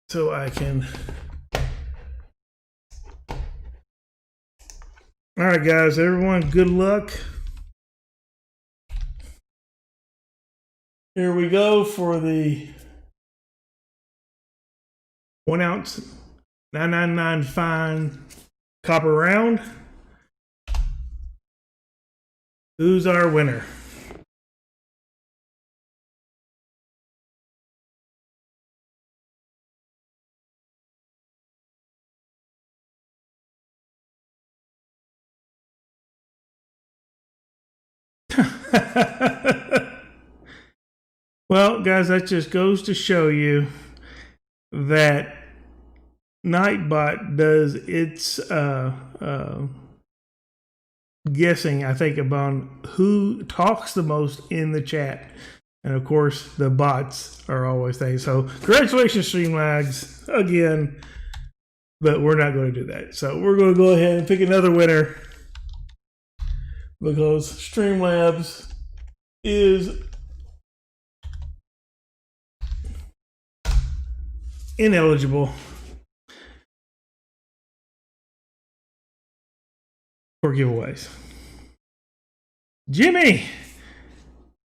Speaker 1: so I can. All right, guys, everyone, good luck. Here we go for the 1 ounce 999 fine copper round. Who's our winner? Well, guys, that just goes to show you that Nightbot does its guessing, I think, about who talks the most in the chat. And of course, the bots are always things. So, congratulations, Streamlags, again. But we're not going to do that. So, we're going to go ahead and pick another winner because Streamlabs is ineligible for giveaways. Jimmy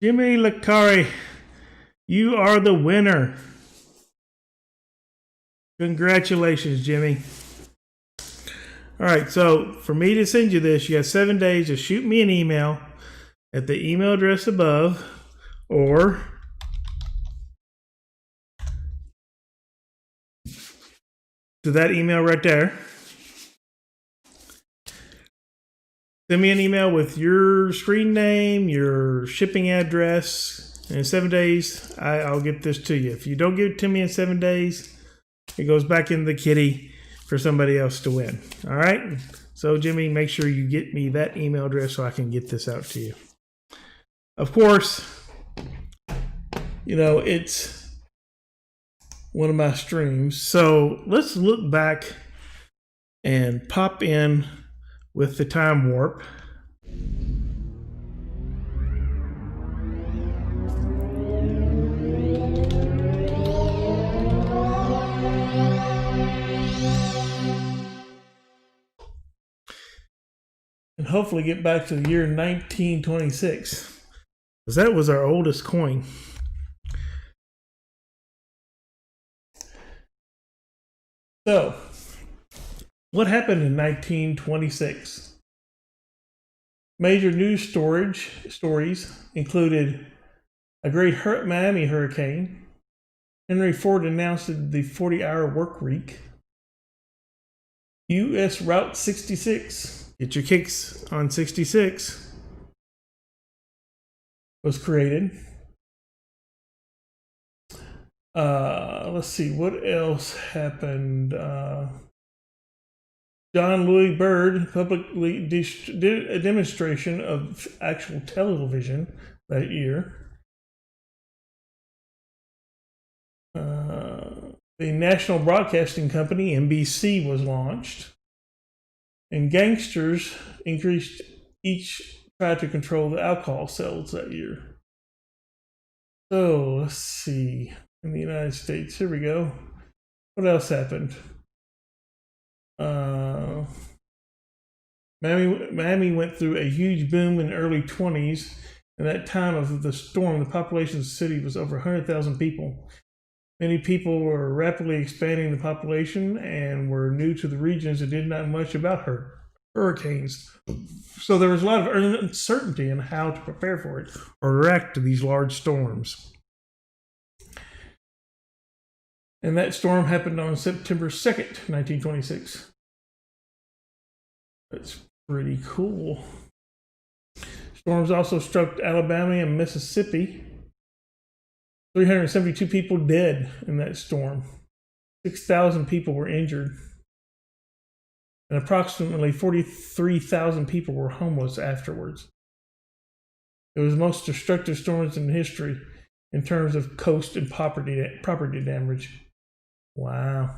Speaker 1: Lakari, you are the winner. Congratulations, Jimmy. All right, so for me to send you this, you have 7 days to shoot me an email at the email address above or to that email right there. Send me an email with your screen name, your shipping address, and in 7 days, I'll get this to you. If you don't give it to me in 7 days, it goes back in the kitty for somebody else to win. All right? So, Jimmy, make sure you get me that email address so I can get this out to you. Of course, you know, it's one of my streams. So, let's look back and pop in with the time warp. And hopefully get back to the year 1926, because that was our oldest coin. So, what happened in 1926? Major news stories included a great Miami hurricane. Henry Ford announced the 40-hour work week. U.S. Route 66. Get your kicks on 66. Was created. Let's see, what else happened? John Louis Byrd publicly did a demonstration of actual television that year. The National Broadcasting Company, NBC, was launched. And gangsters tried to control the alcohol sales that year. So, let's see. In the United States, here we go. What else happened? Miami went through a huge boom in the early 20s. In that time of the storm, the population of the city was over 100,000 people. Many people were rapidly expanding the population and were new to the regions and did not know much about hurricanes. So there was a lot of uncertainty in how to prepare for it or react to these large storms. And that storm happened on September 2nd, 1926. That's pretty cool. Storms also struck Alabama and Mississippi. 372 people dead in that storm. 6,000 people were injured. And approximately 43,000 people were homeless afterwards. It was the most destructive storms in history in terms of coast and property damage. Wow.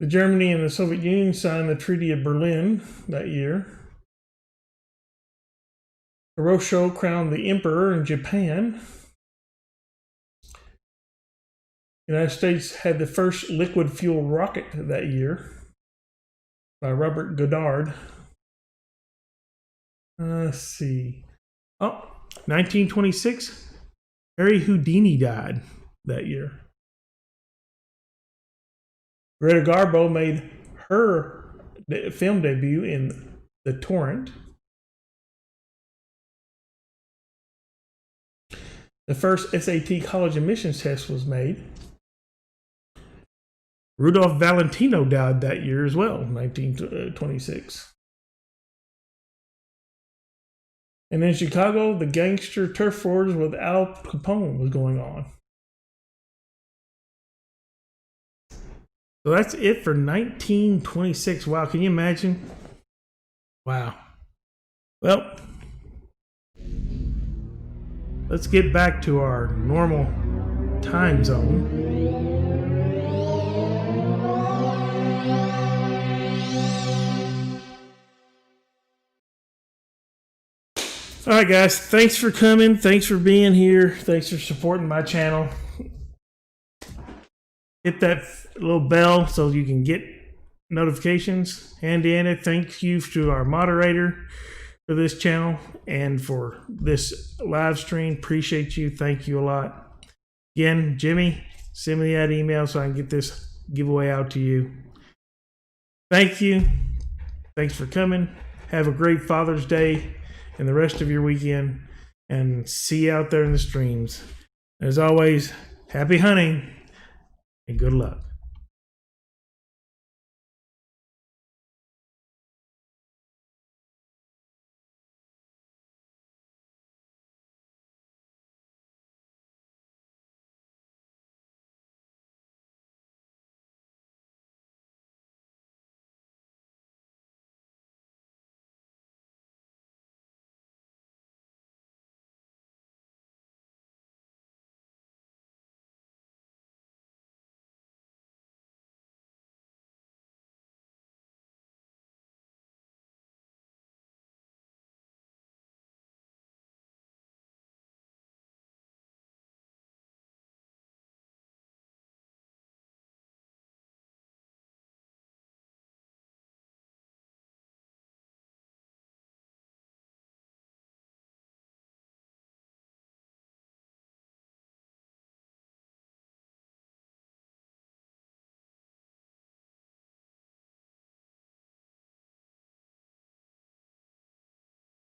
Speaker 1: Germany and the Soviet Union signed the Treaty of Berlin that year. Hiroshima crowned the emperor in Japan. The United States had the first liquid fuel rocket that year by Robert Goddard. Let's see. 1926, Harry Houdini died that year. Greta Garbo made her film debut in The Torrent. The first SAT college admissions test was made. Rudolph Valentino died that year as well, 1926. And in Chicago, the gangster turf wars with Al Capone was going on. So that's it for 1926. Wow, can you imagine? Wow. Well, let's get back to our normal time zone. All right, guys, thanks for coming. Thanks for being here. Thanks for supporting my channel. Hit that little bell so you can get notifications. And Deanna, thank you to our moderator for this channel and for this live stream. Appreciate you. Thank you a lot. Again, Jimmy, send me that email so I can get this giveaway out to you. Thank you. Thanks for coming. Have a great Father's Day and the rest of your weekend, and see you out there in the streams. As always, happy hunting and good luck.